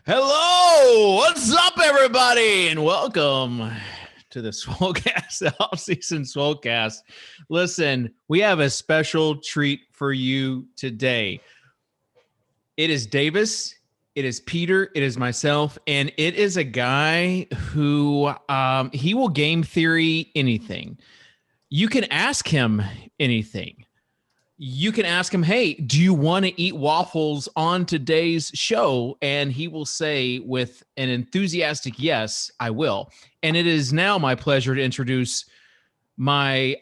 Hello, what's up, everybody, and welcome to the Swolecast, the Offseason Swolecast. Listen, we have a special treat for you today. It is Davis, it is Peter, it is myself, and it is a guy who he will game theory anything. You can ask him anything. You can ask him, hey, do you want to eat waffles on today's show? And he will say with an enthusiastic yes, I will. And it is now my pleasure to introduce my,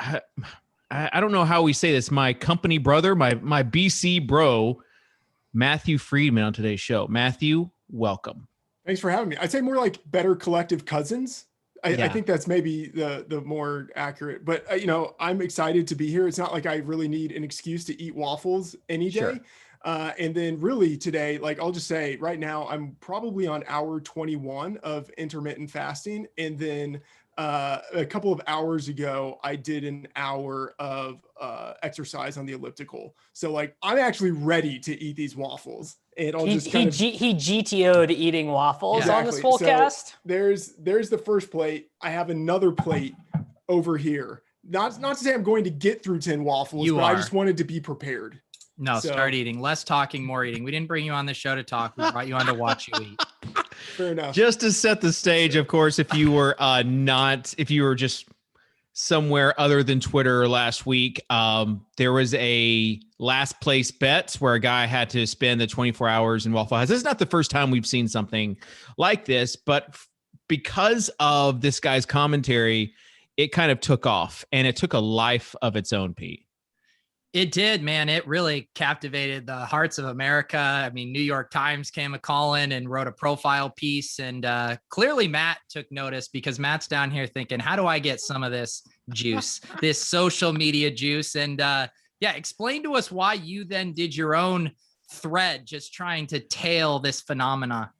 I don't know how we say this, my company brother, my BC bro, Matthew Freedman on today's show. Matthew, welcome. Thanks for having me. I'd say more like better collective cousins. I think that's maybe the more accurate, but I'm excited to be here. It's not like I really need an excuse to eat waffles any day. Sure. And then really today, like I'll just say right now, I'm probably on hour 21 of intermittent fasting. And then a couple of hours ago, I did an hour of exercise on the elliptical. So like, I'm actually ready to eat these waffles. And I'll just kind of he GTO'd eating waffles exactly. on the Swolecast. So there's the first plate. I have another plate over here. Not to say I'm going to get through 10 waffles, I just wanted to be prepared. No, start eating. Less talking, more eating. We didn't bring you on the show to talk. We brought you on to watch you eat. Fair enough. Just to set the stage, of course, if you were just somewhere other than Twitter last week, there was a last place bets where a guy had to spend the 24 hours in Waffle House. This is not the first time we've seen something like this, but because of this guy's commentary, it kind of took off and it took a life of its own, Pete. It did, man. It really captivated the hearts of America. I mean, New York Times came a-calling and wrote a profile piece. And clearly Matt took notice because Matt's down here thinking, how do I get some of this juice, this social media juice? And explain to us why you then did your own thread just trying to tail this phenomena.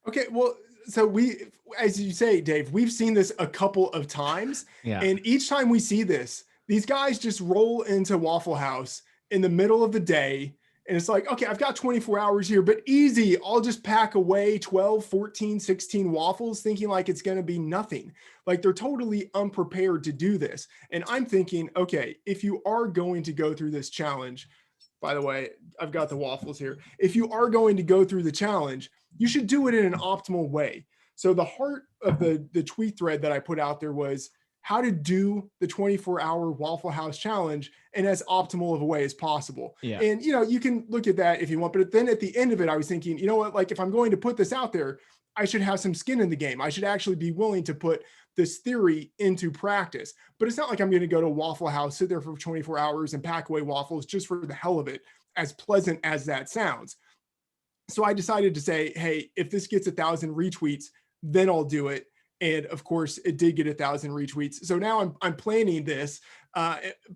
Okay, well, so we, as you say, Dave, we've seen this a couple of times. Yeah. And each time we see this, these guys just roll into Waffle House in the middle of the day. And it's like, okay, I've got 24 hours here, but easy. I'll just pack away 12, 14, 16 waffles thinking like it's going to be nothing. Like they're totally unprepared to do this. And I'm thinking, okay, if you are going to go through this challenge, by the way, I've got the waffles here. If you are going to go through the challenge, you should do it in an optimal way. So the heart of the tweet thread that I put out there was how to do the 24-hour Waffle House challenge in as optimal of a way as possible. Yeah. And, you can look at that if you want, but then at the end of it, I was thinking, you know what, like if I'm going to put this out there, I should have some skin in the game. I should actually be willing to put this theory into practice, but it's not like I'm going to go to Waffle House, sit there for 24 hours and pack away waffles just for the hell of it, as pleasant as that sounds. So I decided to say, hey, if this gets 1,000 retweets, then I'll do it. And of course, it did get 1,000 retweets. So now I'm planning this.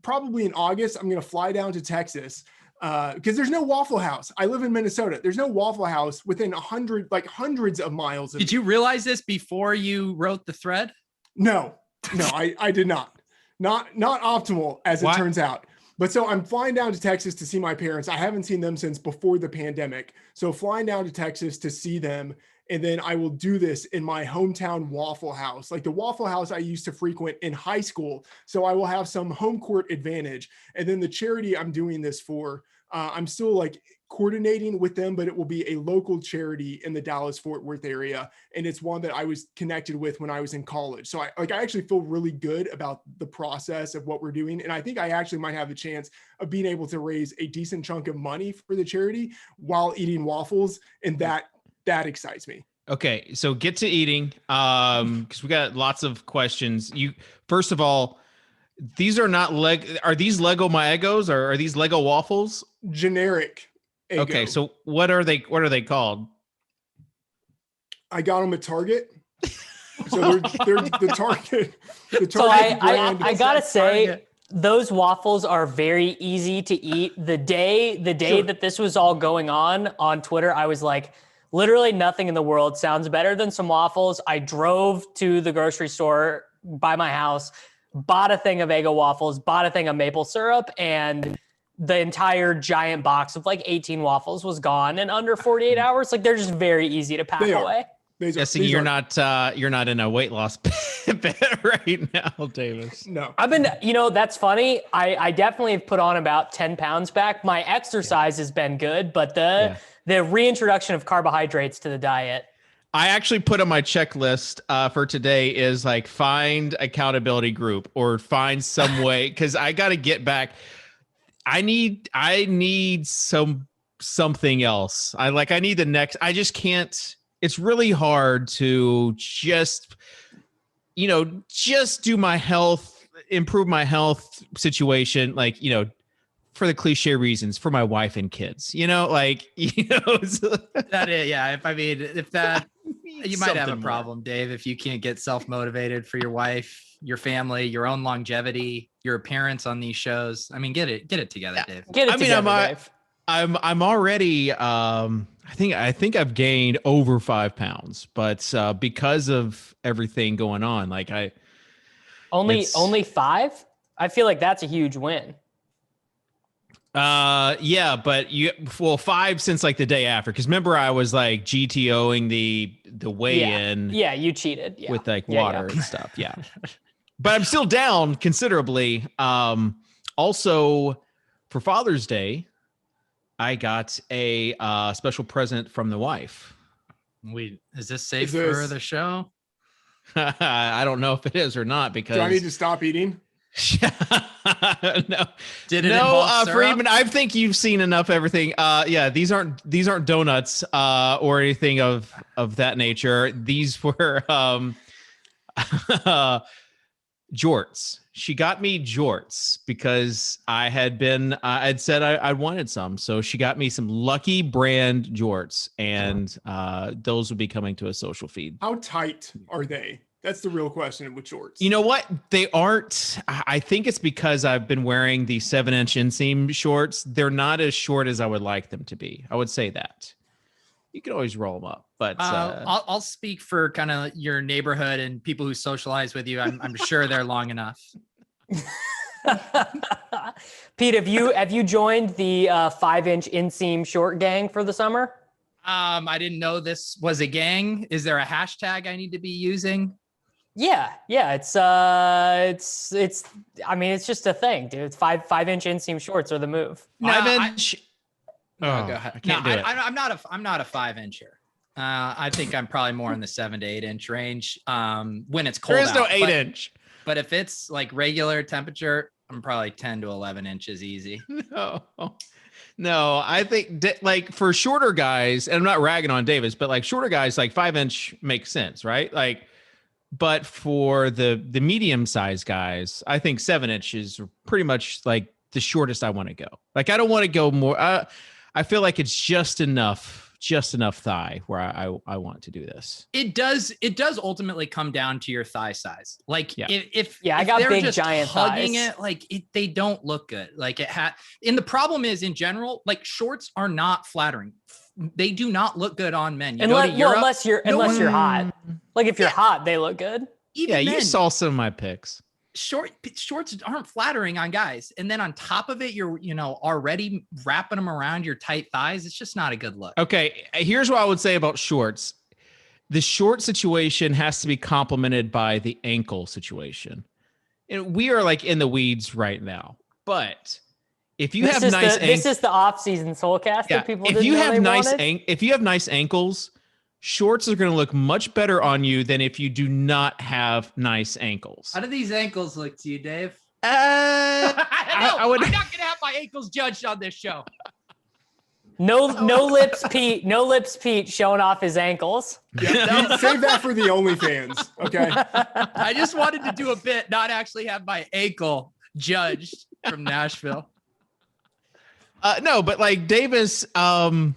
Probably in August, I'm going to fly down to Texas because there's no Waffle House. I live in Minnesota. There's no Waffle House within hundreds of miles of Did you realize this before you wrote the thread? No, I did not. Not optimal as it turns out. But so I'm flying down to Texas to see my parents. I haven't seen them since before the pandemic. So flying down to Texas to see them. And then I will do this in my hometown Waffle House, like the Waffle House I used to frequent in high school. So I will have some home court advantage. And then the charity I'm doing this for, I'm still like coordinating with them, but it will be a local charity in the Dallas-Fort Worth area. And it's one that I was connected with when I was in college. So I actually feel really good about the process of what we're doing. And I think I actually might have a chance of being able to raise a decent chunk of money for the charity while eating waffles. And that excites me. Okay, so get to eating because we got lots of questions. First of all, these are not are these Lego My Eggos or are these Lego waffles? Generic Eggo. Okay, so what are they called? I got them at Target. So they're the Target. So I gotta say, those waffles are very easy to eat. The day that this was all going on Twitter, I was like, literally nothing in the world sounds better than some waffles. I drove to the grocery store by my house, bought a thing of Eggo waffles, bought a thing of maple syrup, and the entire giant box of like 18 waffles was gone in under 48 hours. Like they're just very easy to pack away. Guessing you're not in a weight loss bed right now, Davis. No, I've been, that's funny. I definitely have put on about 10 pounds back. My exercise has been good, but the reintroduction of carbohydrates to the diet. I actually put on my checklist for today is like find accountability group or find some way, because I got to get back. I need something else. I need the next. I just can't. It's really hard to just do my health, improve my health situation, for the cliche reasons, for my wife and kids, that is, yeah. If that, you might have a problem, Dave, if you can't get self-motivated for your wife, your family, your own longevity, your appearance on these shows. I mean, get it together, Dave. Get it together, Dave. I'm already, I think I've gained over 5 pounds, but because of everything going on, only 5. I feel like that's a huge win. Yeah, but 5 since like the day after, because remember I was like GTOing the weigh-in. Yeah, you cheated. Yeah. With like water and stuff. Yeah, but I'm still down considerably. Also for Father's Day, I got a special present from the wife. Is this safe for the show? I don't know if it is or not, because do I need to stop eating? No. Did it involve Freedman, I think you've seen enough everything. These aren't donuts or anything of that nature. These were jorts. She got me jorts because I had been I'd said I wanted some. So she got me some Lucky brand jorts, and those will be coming to a social feed. How tight are they? That's the real question with shorts. You know what? They aren't. I think it's because I've been wearing the 7-inch inseam shorts. They're not as short as I would like them to be. I would say that. You can always roll them up, but I'll speak for kind of your neighborhood and people who socialize with you. I'm sure they're long enough. Pete, have you joined the 5-inch inseam short gang for the summer? I didn't know this was a gang. Is there a hashtag I need to be using? Yeah. It's just a thing, dude. It's 5-inch inseam shorts are the move. 5-inch. Go ahead. I'm not a 5-incher. I think I'm probably more in the 7 to 8 inch range. When it's cold, there is no 8-inch. But if it's like regular temperature, I'm probably 10 to 11 inches easy. No, I think like for shorter guys, and I'm not ragging on Davis, but like shorter guys, like 5-inch makes sense, right? But for the medium-sized guys, I think 7-inch is pretty much like the shortest I want to go. Like I don't want to go more. I feel like it's just enough thigh where I want to do this. It does ultimately come down to your thigh size. Like if I got big giant hugging thighs. it, like they don't look good. Like and the problem is in general, like shorts are not flattering. They do not look good on men. You go to Europe, unless you're hot. Like if you're hot, they look good. Even you saw some of my pics. Shorts aren't flattering on guys, and then on top of it, you're already wrapping them around your tight thighs. It's just not a good look. Okay, here's what I would say about shorts. The short situation has to be complemented by the ankle situation. And we are like in the weeds right now, but if you have nice, this is the off-season Swolecast that people if you have nice ankles, shorts are going to look much better on you than if you do not have nice ankles. How do these ankles look to you, Dave? I'm not going to have my ankles judged on this show. No lips, Pete. No lips, Pete, showing off his ankles. Yeah, save that for the OnlyFans, okay? I just wanted to do a bit, not actually have my ankle judged from Nashville. No, but like Davis, I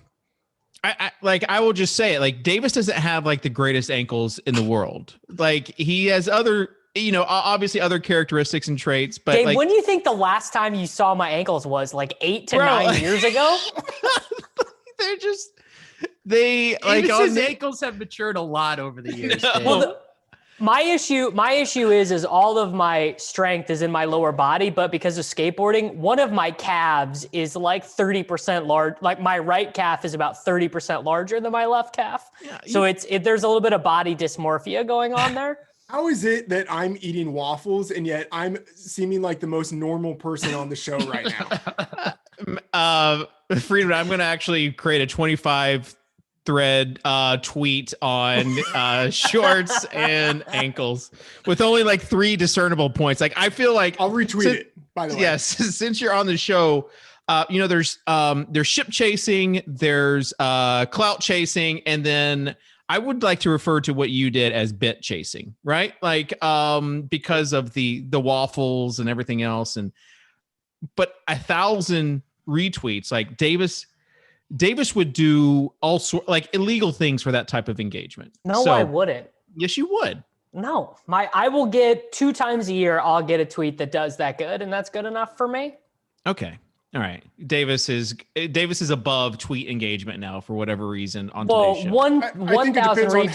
will just say it. Like Davis doesn't have like the greatest ankles in the world. Like he has other, obviously other characteristics and traits. But Dave, like, when do you think the last time you saw my ankles was? Like 8 to 9 years ago? Davis's ankles have matured a lot over the years. Well, My issue is all of my strength is in my lower body, but because of skateboarding, one of my calves is like 30% large. Like my right calf is about 30% larger than my left calf. Yeah, so there's a little bit of body dysmorphia going on there. How is it that I'm eating waffles and yet I'm seeming like the most normal person on the show right now? Freedman, I'm going to actually create a 25 thread tweet on shorts and ankles with only like 3 discernible points. Like I feel like I'll retweet it, by the way. Yes, since you're on the show, there's ship chasing, there's clout chasing, and then I would like to refer to what you did as bit chasing, right? Like because of the waffles and everything else, but 1,000 retweets, like Davis would do all like illegal things for that type of engagement. No, I wouldn't. Yes, you would. No, I will get 2 times a year. I'll get a tweet that does that good, and that's good enough for me. Okay. All right. Davis is above tweet engagement now for whatever reason on today's show. I think it depends on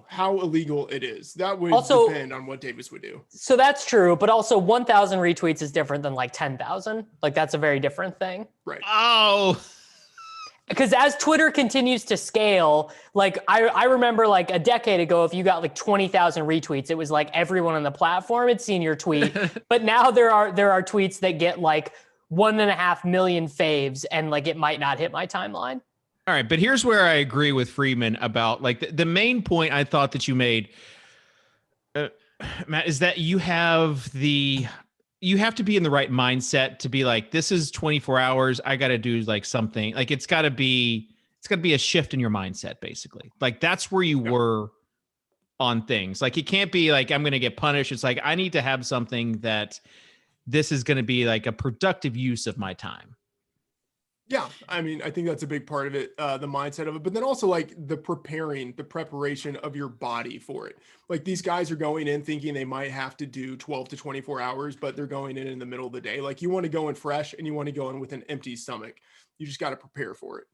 how illegal it is. That would also depend on what Davis would do. So that's true, but also 1,000 retweets is different than like 10,000. Like that's a very different thing. Right. Oh. Because as Twitter continues to scale, like I remember like a decade ago, if you got like 20,000 retweets, it was like everyone on the platform had seen your tweet. But now there are tweets that get like 1.5 million faves, and like it might not hit my timeline. All right, but here's where I agree with Freedman about like the main point I thought that you made, Matt, is that you have to be in the right mindset to be like, this is 24 hours. I got to do like something. Like it's got to be a shift in your mindset, basically. Like that's where you were on things. Like it can't be like I'm going to get punished. It's like I need to have something that this is going to be like a productive use of my time. Yeah, I mean, I think that's a big part of it, the mindset of it, but then also like the preparation of your body for it. Like these guys are going in thinking they might have to do 12 to 24 hours, but they're going in the middle of the day. Like you want to go in fresh and you want to go in with an empty stomach. You just got to prepare for it.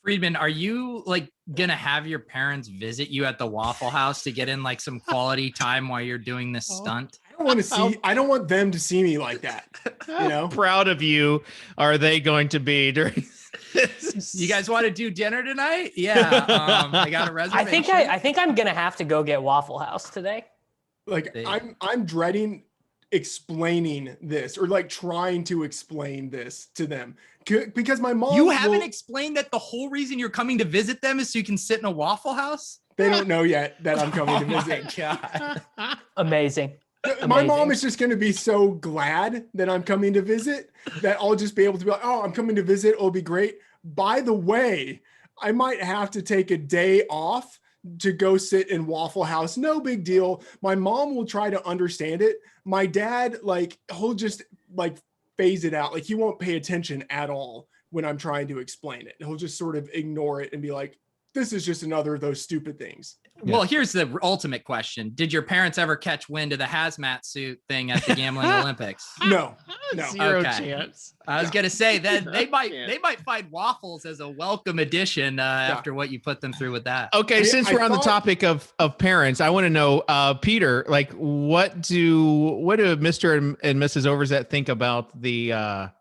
Freedman, are you like going to have your parents visit you at the Waffle House to get in like some quality time while you're doing this stunt? I don't want them to see me like that. You know, how proud of you are they going to be during this? You guys want to do dinner tonight? Yeah. I got a reservation. I think I'm going to have to go get Waffle House today. Like I'm dreading explaining this or like trying to explain this to them because my mom. You haven't explained that the whole reason you're coming to visit them is so you can sit in a Waffle House? They don't know yet that I'm coming to visit. God. Amazing. My mom is just going to be so glad that I'm coming to visit that I'll just be able to be like, oh, I'm coming to visit. It'll be great. By the way, I might have to take a day off to go sit in Waffle House. No big deal. My mom will try to understand it. My dad, like, he'll just like phase it out. Like he won't pay attention at all when I'm trying to explain it. He'll just sort of ignore it and be like, this is just another of those stupid things. Well, here's the ultimate question. Did your parents ever catch wind of the hazmat suit thing at the gambling Olympics? No. Zero chance. I was going to say that they might find Waffles as a welcome addition after what you put them through with that. Okay. Since we're on the topic of parents, I want to know, Peter, like what do Mr. and Mrs. Overzet think about the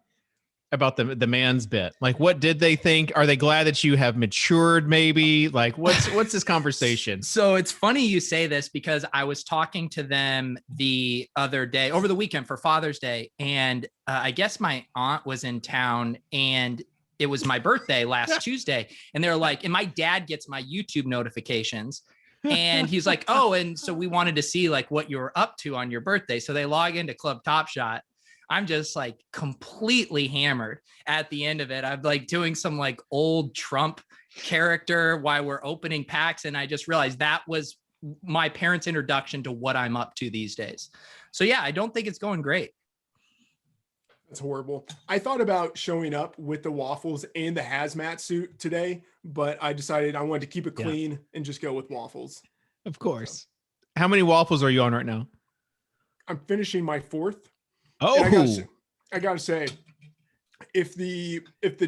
man's bit? Like, what did they think? Are they glad that you have matured? Maybe like what's this conversation? So it's funny you say this because I was talking to them the other day over the weekend for Father's Day. And I guess my aunt was in town and it was my birthday last Tuesday. And they're like, and my dad gets my YouTube notifications. And he's like, oh, and so we wanted to see like what you were up to on your birthday. So they log into Club Top Shot. I'm just like completely hammered at the end of it. I'm like doing some like old Trump character while we're opening packs. And I just realized that was my parents' introduction to what I'm up to these days. So yeah, I don't think it's going great. That's horrible. I thought about showing up with the waffles and the hazmat suit today, but I decided I wanted to keep it clean and just go with waffles. Of course. So. How many waffles are you on right now? I'm finishing my 4th. Oh, I gotta say, if the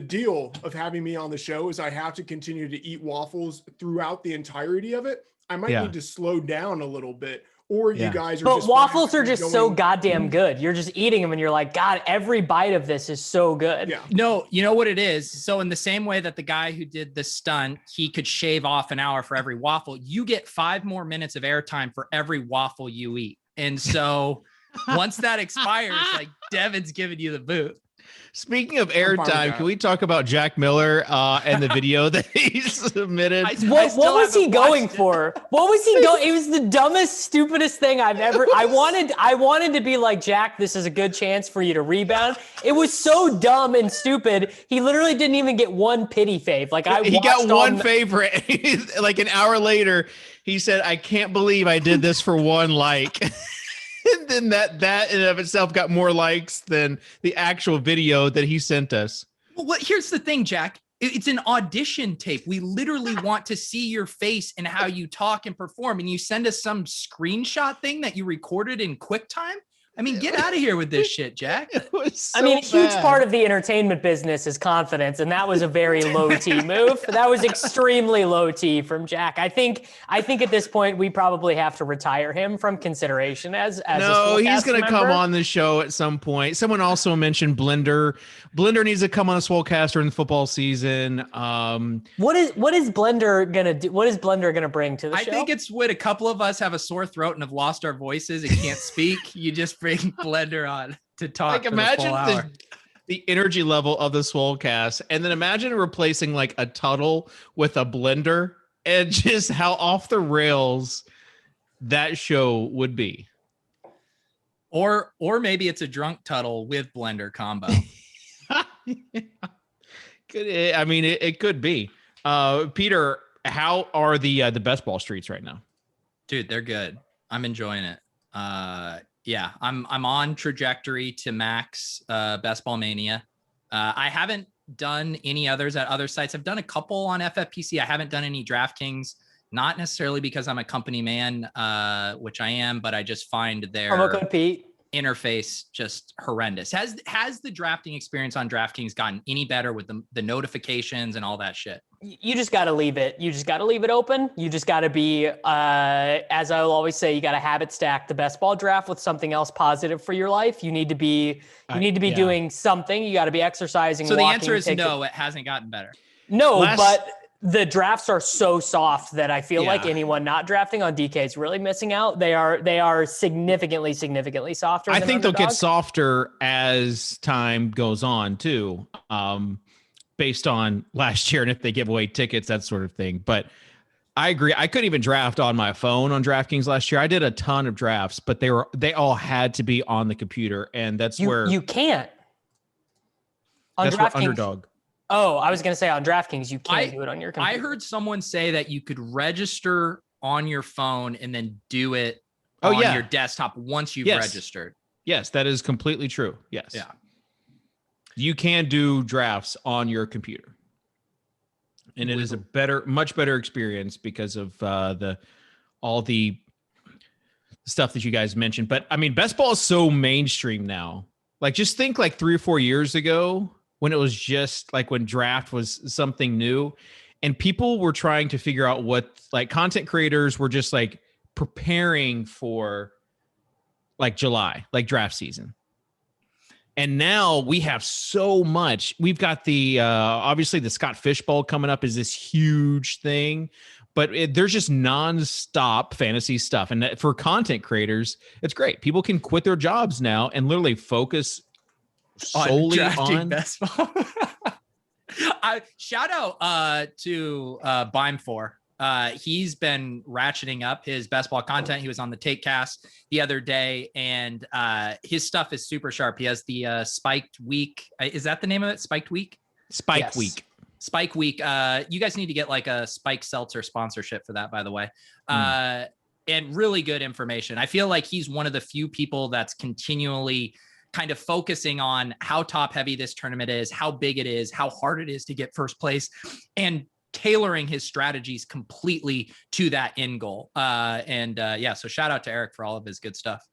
deal of having me on the show is I have to continue to eat waffles throughout the entirety of it, I might need to slow down a little bit. Or you guys are but just waffles are just so goddamn good. You're just eating them and you're like, God, every bite of this is so good. Yeah. No, you know what it is? So in the same way that the guy who did the stunt, he could shave off an hour for every waffle, you get 5 more minutes of airtime for every waffle you eat. And so once that expires, like Devin's giving you the boot. Speaking of airtime, can we talk about Jack Miller and the video that he submitted? What was he going for? What was he going? It was the dumbest, stupidest thing I've ever. I wanted to be like, Jack, this is a good chance for you to rebound. It was so dumb and stupid. He literally didn't even get one pity fave. Like he got one favorite. Like an hour later, he said, "I can't believe I did this for one like." And then that in and of itself got more likes than the actual video that he sent us. Well, here's the thing, Jack. It's an audition tape. We literally want to see your face and how you talk and perform. And you send us some screenshot thing that you recorded in QuickTime. I mean, get out of here with this shit, Jack. A huge part of the entertainment business is confidence, and that was a very low T move. That was extremely low T from Jack. I think at this point we probably have to retire him from consideration as no, a he's going to come member. on the show at some point. Someone also mentioned Blender. Blender needs to come on a Swolecast during the football season. What is Blender gonna do? What is Blender gonna bring to the show? I think it's when a couple of us have a sore throat and have lost our voices and can't speak. You just bring Blender on to talk. Like, for imagine the full hour. the energy level of the Swolecast, and then imagine replacing like a Tuttle with a Blender, and just how off the rails that show would be. Or maybe it's a drunk Tuttle with Blender combo. It could be. Peter, how are the best ball streets right now? Dude, they're good. I'm enjoying it. Yeah, I'm on trajectory to max Best Ball Mania. I haven't done any others at other sites. I've done a couple on FFPC. I haven't done any DraftKings, not necessarily because I'm a company man, which I am, but I just find their Promo code Pete. Interface just horrendous. Has the drafting experience on DraftKings gotten any better with the notifications and all that shit? You just got to leave it. You just got to leave it open. You just got to be, as I'll always say, you got to habit stack the best ball draft with something else positive for your life. You need to be doing something. You got to be exercising. So the answer is no, it hasn't gotten better. No, but the drafts are so soft that I feel like anyone not drafting on DK is really missing out. They are significantly softer. I think they'll get softer as time goes on too. Based on last year and if they give away tickets, that sort of thing. But I agree. I couldn't even draft on my phone on DraftKings last year. I did a ton of drafts, but they all had to be on the computer, and that's where you can't. On that's DraftKings, where Underdog. Oh, I was going to say on DraftKings, you can't do it on your computer. I heard someone say that you could register on your phone and then do it on your desktop once you've registered. Yes, that is completely true. Yes. Yeah. You can do drafts on your computer. And it is a much better experience because of all the stuff that you guys mentioned. But I mean, best ball is so mainstream now. Like, just think like 3 or 4 years ago when it was just like when draft was something new and people were trying to figure out what, like, content creators were just like preparing for like July, like draft season. And now we have so much. We've got the obviously the Scott Fish Bowl coming up is this huge thing, but there's just nonstop fantasy stuff. And for content creators, it's great. People can quit their jobs now and literally focus solely on best ball. Shout out to Bime4. He's been ratcheting up his best ball content. He was on the Take Cast the other day, and his stuff is super sharp. He has the Spiked Week. Is that the name of it? Spiked Week? Spike Week. Spike Week. You guys need to get like a Spike Seltzer sponsorship for that, by the way. And really good information. I feel like he's one of the few people that's continually kind of focusing on how top heavy this tournament is, how big it is, how hard it is to get first place, and tailoring his strategies completely to that end goal. So shout out to Eric for all of his good stuff.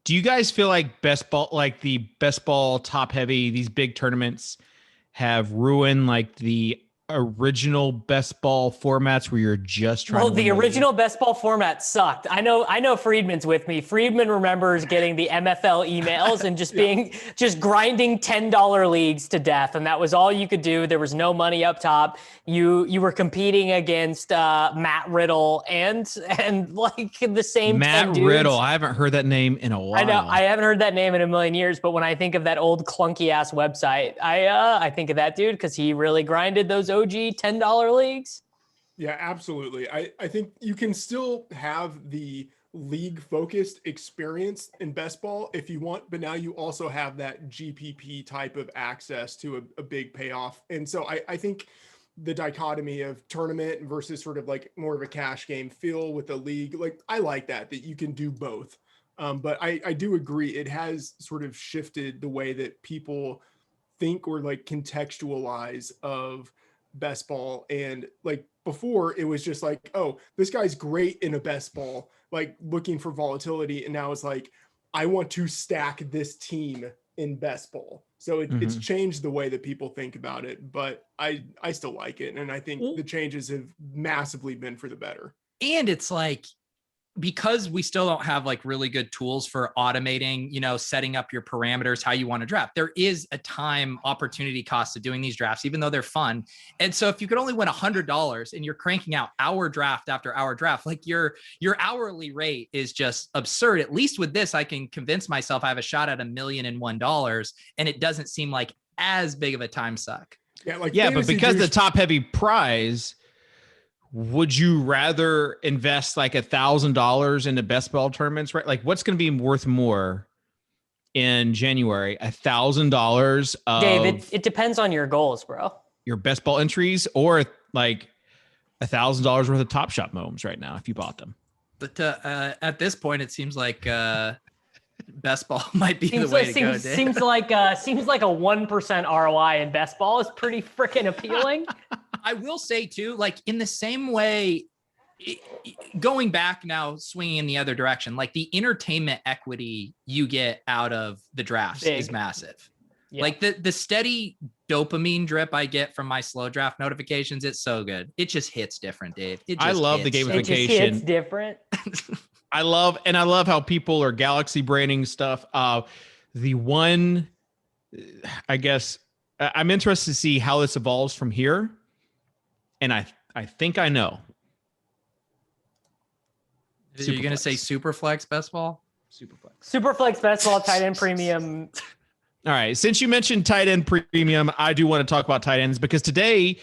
Do you guys feel like best ball, like the best ball top heavy, these big tournaments have ruined like original best ball formats where you're just trying to the original best ball format sucked. I know Freedman's with me. Freedman remembers getting the MFL emails and just just grinding $10 leagues to death. And that was all you could do. There was no money up top. You were competing against Matt Riddle and like the same Matt 10 dudes. Riddle. I haven't heard that name in a while. I know I haven't heard that name in a million years, but when I think of that old clunky ass website, I think of that dude because he really grinded those OG $10 leagues. Yeah, absolutely. I think you can still have the league focused experience in best ball if you want, but now you also have that GPP type of access to a big payoff. And so I think the dichotomy of tournament versus sort of like more of a cash game feel with the league, like I like that you can do both. But I do agree it has sort of shifted the way that people think or like contextualize of best ball. And like before it was just like, oh, this guy's great in a best ball, like looking for volatility. And now it's like, I want to stack this team in best ball. So it's changed the way that people think about it, but I still like it. And I think the changes have massively been for the better. And it's like, because we still don't have like really good tools for automating, setting up your parameters, how you want to draft, there is a time opportunity cost to doing these drafts, even though they're fun. And so if you could only win $100 and you're cranking out hour draft after hour draft, like your hourly rate is just absurd. At least with this, I can convince myself I have a shot at $1,001,001 and it doesn't seem like as big of a time suck. Yeah, but because the top heavy prize, would you rather invest like $1,000 into best ball tournaments, right? Like what's going to be worth more in January? $1,000 of Dave, it depends on your goals, bro. Your best ball entries, or like $1,000 worth of Top Shot moments right now if you bought them. But at this point, it seems like best ball might be the way to go. Seems like a 1% ROI in best ball is pretty freaking appealing. I will say too, like in the same way, going back now, swinging in the other direction, like the entertainment equity you get out of the drafts is massive. Yeah. Like the steady dopamine drip I get from my slow draft notifications, it's so good. It just hits different, Dave. I love the gamification. It just hits different. I love how people are galaxy branding stuff. The one, I guess, I'm interested to see how this evolves from here. And I think I know. Are you going to say Superflex best ball? Superflex best ball, tight end premium. All right. Since you mentioned tight end premium, I do want to talk about tight ends because today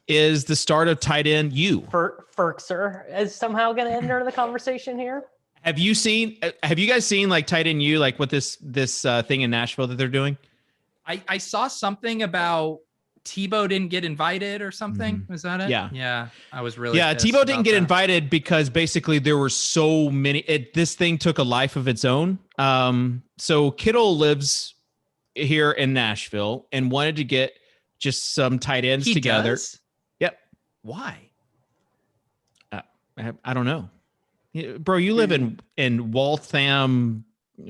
is the start of tight end U. Ferkser is somehow going to enter the conversation here. Have you guys seen like tight end U, like what this thing in Nashville that they're doing? I saw something about Tebow didn't get invited or something. Was that it? Yeah. I was really Tebow didn't get invited because basically there were so many. This thing took a life of its own. So Kittle lives here in Nashville and wanted to get just some tight ends together. Does? Yep. Why? I don't know, bro. You live in Waltham.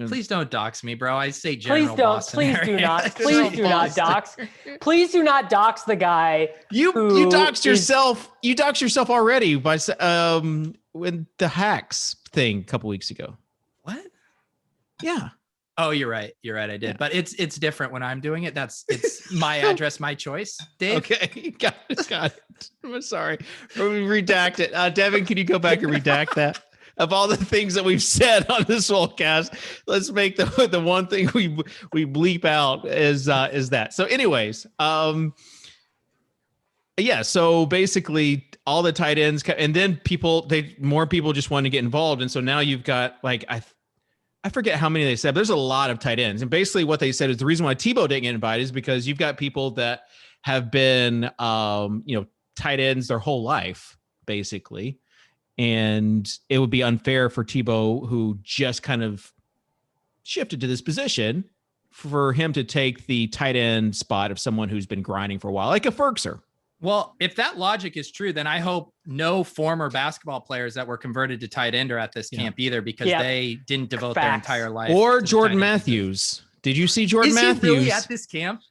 Please don't dox me, bro. I say general Boston Please area. do not. Please do not dox. Please do not dox the guy. You doxed yourself. You doxed yourself already by when the hacks thing a couple weeks ago. What? Yeah. Oh, you're right. I did. Yeah. But it's different when I'm doing it. It's my address, my choice. Dave. Okay. Got it. I'm sorry. Redact it. Devin, can you go back and redact that? Of all the things that we've said on this Swolecast, let's make the one thing we bleep out is that. So anyways, yeah. So basically all the tight ends, and then more people just want to get involved. And so now you've got like, I forget how many they said, but there's a lot of tight ends. And basically what they said is the reason why Tebow didn't get invited is because you've got people that have been, tight ends their whole life, basically. And it would be unfair for Tebow, who just kind of shifted to this position, for him to take the tight end spot of someone who's been grinding for a while, like a Ferkser. Well, if that logic is true, then I hope no former basketball players that were converted to tight end are at this camp either, because they didn't devote their entire life. Or Jordan Matthews. Did you see Jordan Matthews? Is he really at this camp?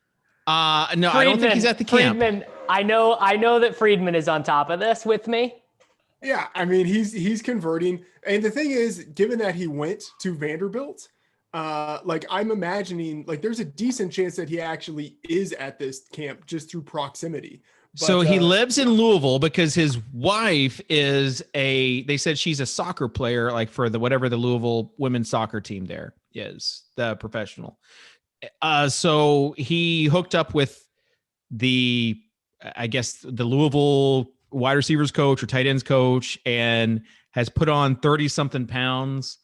No, Freedman, I don't think he's at the camp. Freedman, I know that Freedman is on top of this with me. Yeah, I mean he's converting, and the thing is, given that he went to Vanderbilt, like I'm imagining like there's a decent chance that he actually is at this camp just through proximity. But, so he lives in Louisville because his wife is they said she's a soccer player, like for whatever the Louisville women's soccer team there is, the professional. So he hooked up with I guess the Louisville wide receivers coach or tight ends coach and has put on 30 something pounds.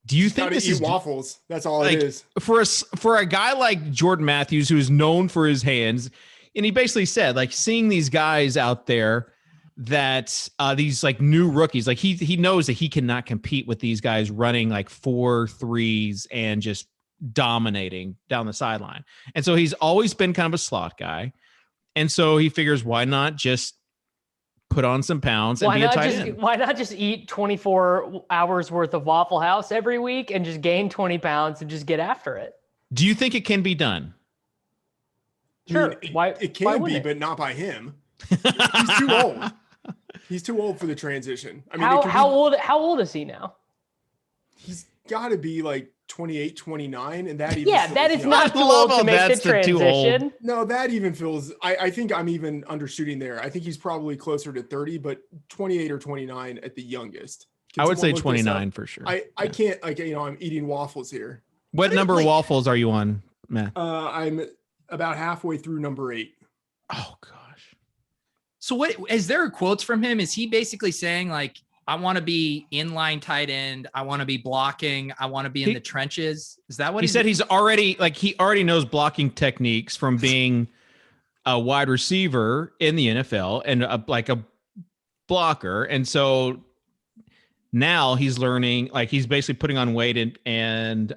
Do you think this is waffles? That's all like, it is for a guy like Jordan Matthews, who's known for his hands. And he basically said, like, seeing these guys out there that these like new rookies, like he knows that he cannot compete with these guys running like 4.3s and just dominating down the sideline. And so he's always been kind of a slot guy. And so he figures, why not just put on some pounds and be a tight end? Why not just eat 24 hours worth of Waffle House every week and just gain 20 pounds and just get after it? Do you think it can be done? Sure. It can be, but not by him. He's too old. He's too old for the transition. I mean, how old is he now? He's got to be like 28, 29, and that even that is not too old to make the transition. No, that even feels. I think I'm even undershooting there. I think he's probably closer to 30, but 28 or 29 at the youngest. I would say 29 for sure. I can't, like, I'm eating waffles here. What number of waffles are you on, Matt? I'm about halfway through number 8. Oh gosh. So what is there quotes from him? Is he basically saying like, I want to be inline tight end, I want to be blocking, I want to be in the trenches? Is that what he said? He already knows blocking techniques from being a wide receiver in the NFL and a blocker. And so now he's learning, like he's basically putting on weight and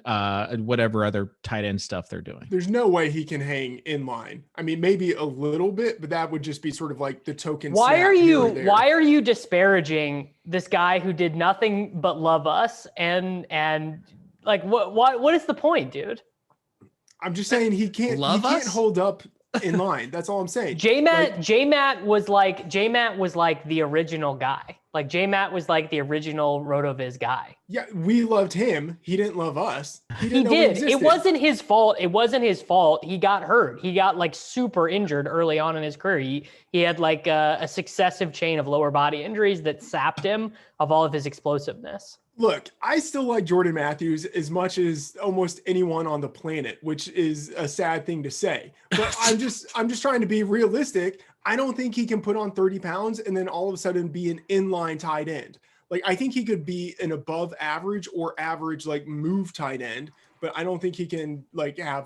whatever other tight end stuff they're doing. There's no way he can hang in line. I mean, maybe a little bit, but that would just be sort of like the token. Why are you disparaging this guy who did nothing but love us? And like, what is the point, dude? I'm just saying he can't hold up in line. That's all I'm saying. J-Matt was like the original guy. Like J-Matt was like the original RotoViz guy. Yeah, we loved him. He didn't love us. He did. It wasn't his fault. He got hurt. He got like super injured early on in his career. He had like a successive chain of lower body injuries that sapped him of all of his explosiveness. Look, I still like Jordan Matthews as much as almost anyone on the planet, which is a sad thing to say. But I'm just trying to be realistic. I don't think he can put on 30 pounds and then all of a sudden be an inline tight end. Like, I think he could be an above average or average, like, move tight end, but I don't think he can like have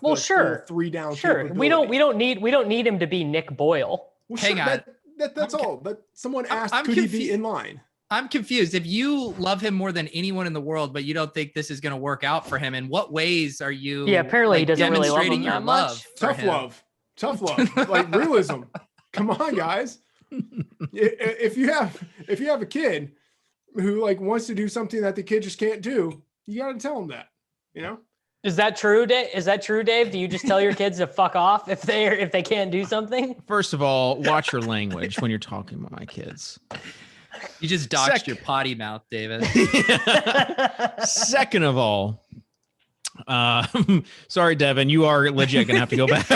three down. Sure. We don't need him to be Nick Boyle. Well, hang on. That's all. But someone asked, could he be in line? I'm confused. If you love him more than anyone in the world, but you don't think this is going to work out for him, in what ways are you? Yeah, apparently he doesn't really love him that much. Tough love, like realism. Come on, guys. If you have a kid who like wants to do something that the kid just can't do, you got to tell him that. You know. Is that true, Dave? Do you just tell your kids to fuck off if they can't do something? First of all, watch your language when you're talking about my kids. You just doxed your potty mouth, David. Second of all, sorry, Devin, you are legit gonna have to go back.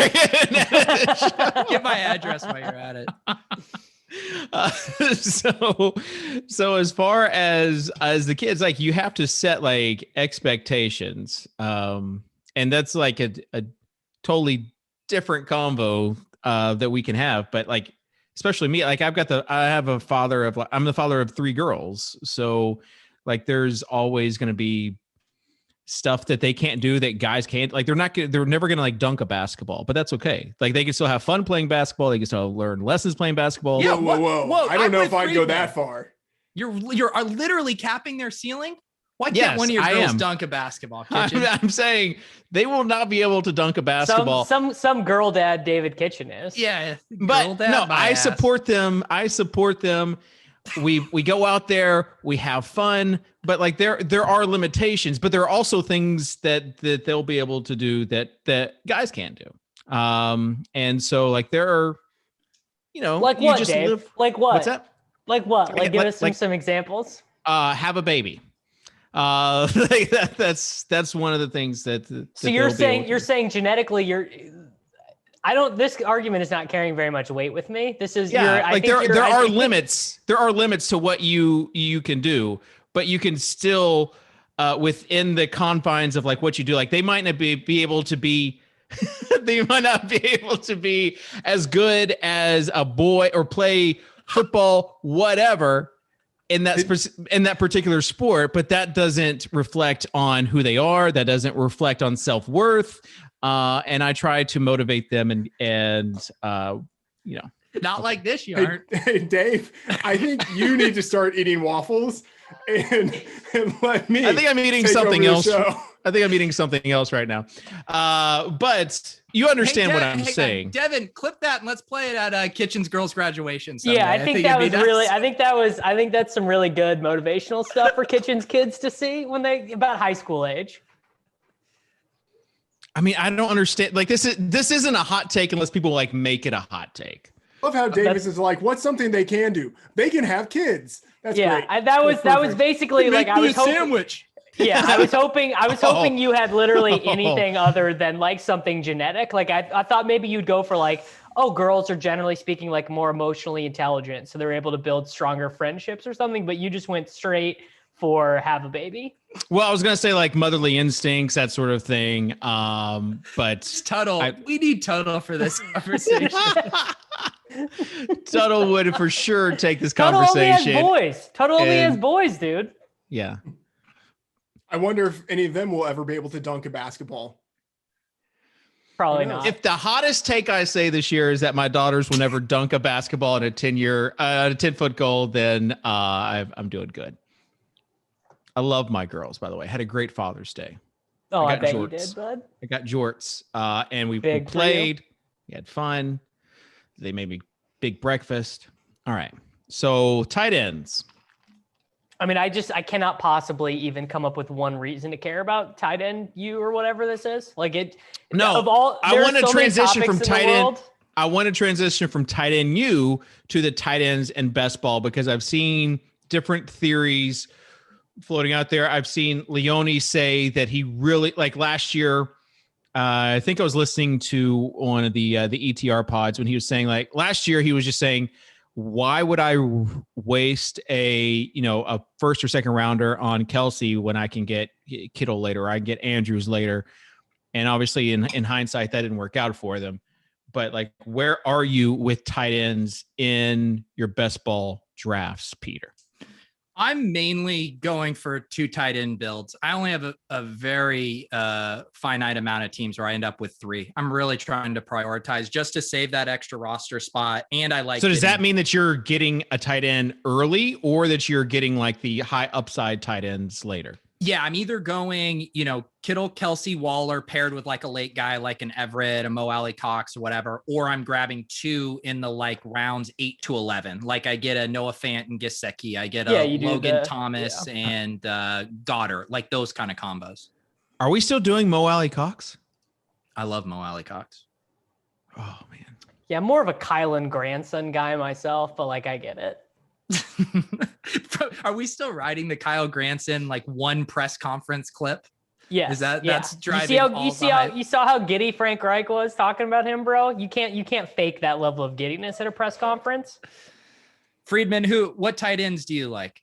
Get my address while you're at it. So as far as the kids, like, you have to set like expectations, and that's like a totally different convo that we can have. But like, especially me, like I'm the father of 3 girls, so like there's always going to be stuff that they can't do that guys can't. Like they're never going to like dunk a basketball, but that's okay. Like they can still have fun playing basketball. They can still learn lessons playing basketball. Yeah, whoa! I don't know if I'd go that far. You're literally capping their ceiling. Why can't one of your girls dunk a basketball? I'm saying they will not be able to dunk a basketball. Some girl dad David Kitchen is. Yeah, but no, I support them. We go out there, we have fun, but like there are limitations, but there are also things that they'll be able to do that guys can't do. And so like there are, like you what, just Dave? live. Like what? What's that? Like what? Like give us some examples. Have a baby. That's one of the things that so you're saying genetically this argument is not carrying very much weight with me. This is there are limits. There are limits to what you can do, but you can still within the confines of like what you do. Like they might not be able to be they might not be able to be as good as a boy or play football, whatever, in that particular sport, but that doesn't reflect on who they are. That doesn't reflect on self-worth. And I try to motivate them and not like this. You aren't. Hey, Dave, I think you need to start eating waffles and let me. I think I'm eating something else. I think I'm eating something else right now. But you understand what I'm saying. Devin, clip that and let's play it at Kitchen's girls' graduation Sunday. Yeah, I think that was really. I think that's some really good motivational stuff for Kitchen's kids to see when they about high school age. I mean, I don't understand. Like this isn't a hot take unless people like make it a hot take. I love how Davis is like, what's something they can do? They can have kids. That's great. That was basically like I was hoping. Sandwich. Yeah, I was hoping you had literally anything other than like something genetic. Like I thought maybe you'd go for like, oh, girls are generally speaking like more emotionally intelligent, so they're able to build stronger friendships or something. But you just went straight for have a baby. Well, I was gonna say like motherly instincts, that sort of thing. But Tuttle, we need Tuttle for this conversation. Tuttle would for sure take this conversation. Tuttle only has boys, dude. Yeah. I wonder if any of them will ever be able to dunk a basketball. Probably not. If the hottest take I say this year is that my daughters will never dunk a basketball at a 10-foot goal, then I'm doing good. I love my girls, by the way. Had a great Father's Day. Oh, I bet you did, bud. I got jorts, and we played. We had fun. They made me big breakfast. All right. So tight ends. I mean, I cannot possibly even come up with one reason to care about tight end you or whatever this is. Like it. No, I want to transition from tight end. I want to transition from tight end you to the tight ends and best ball because I've seen different theories floating out there. I've seen Leone say that he really like last year. I think I was listening to one of the ETR pods when he was saying like last year he was just saying, why would I waste a first or second rounder on Kelsey when I can get Kittle later, or I can get Andrews later? And obviously in hindsight, that didn't work out for them. But like, where are you with tight ends in your best ball drafts, Peter? I'm mainly going for 2 tight end builds. I only have a very finite amount of teams where I end up with 3. I'm really trying to prioritize just to save that extra roster spot. And I like. So does that mean that you're getting a tight end early or that you're getting like the high upside tight ends later? Yeah, I'm either going, Kittle, Kelsey, Waller paired with like a late guy like an Everett, a Mo Alley Cox or whatever, or I'm grabbing 2 in the like rounds 8 to 11. Like I get a Noah Fant and Gesicki. I get a Logan Thomas and Goddard, like those kind of combos. Are we still doing Mo Alley Cox? I love Mo Alley Cox. Oh man. Yeah, I'm more of a Kylan grandson guy myself, but like I get it. Are we still riding the Kyle Granson like one press conference clip? Yeah, that's driving. You saw how giddy Frank Reich was talking about him, bro. You can't fake that level of giddiness at a press conference. Freedman, what tight ends do you like?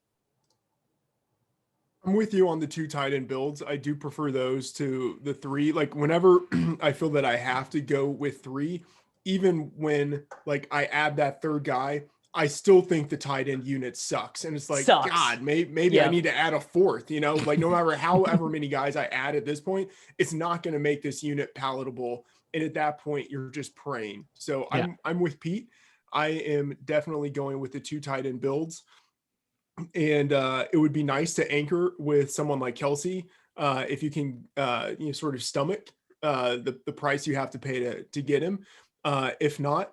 I'm with you on the 2 tight end builds. I do prefer those to the 3. Like whenever I feel that I have to go with 3, even when like I add that third guy, I still think the tight end unit sucks. And it's like, God, maybe I need to add a 4th, like no matter however many guys I add at this point, it's not going to make this unit palatable. And at that point, you're just praying. So I'm with Pete. I am definitely going with the 2 tight end builds. And it would be nice to anchor with someone like Kelsey if you can sort of stomach the price you have to pay to get him. If not,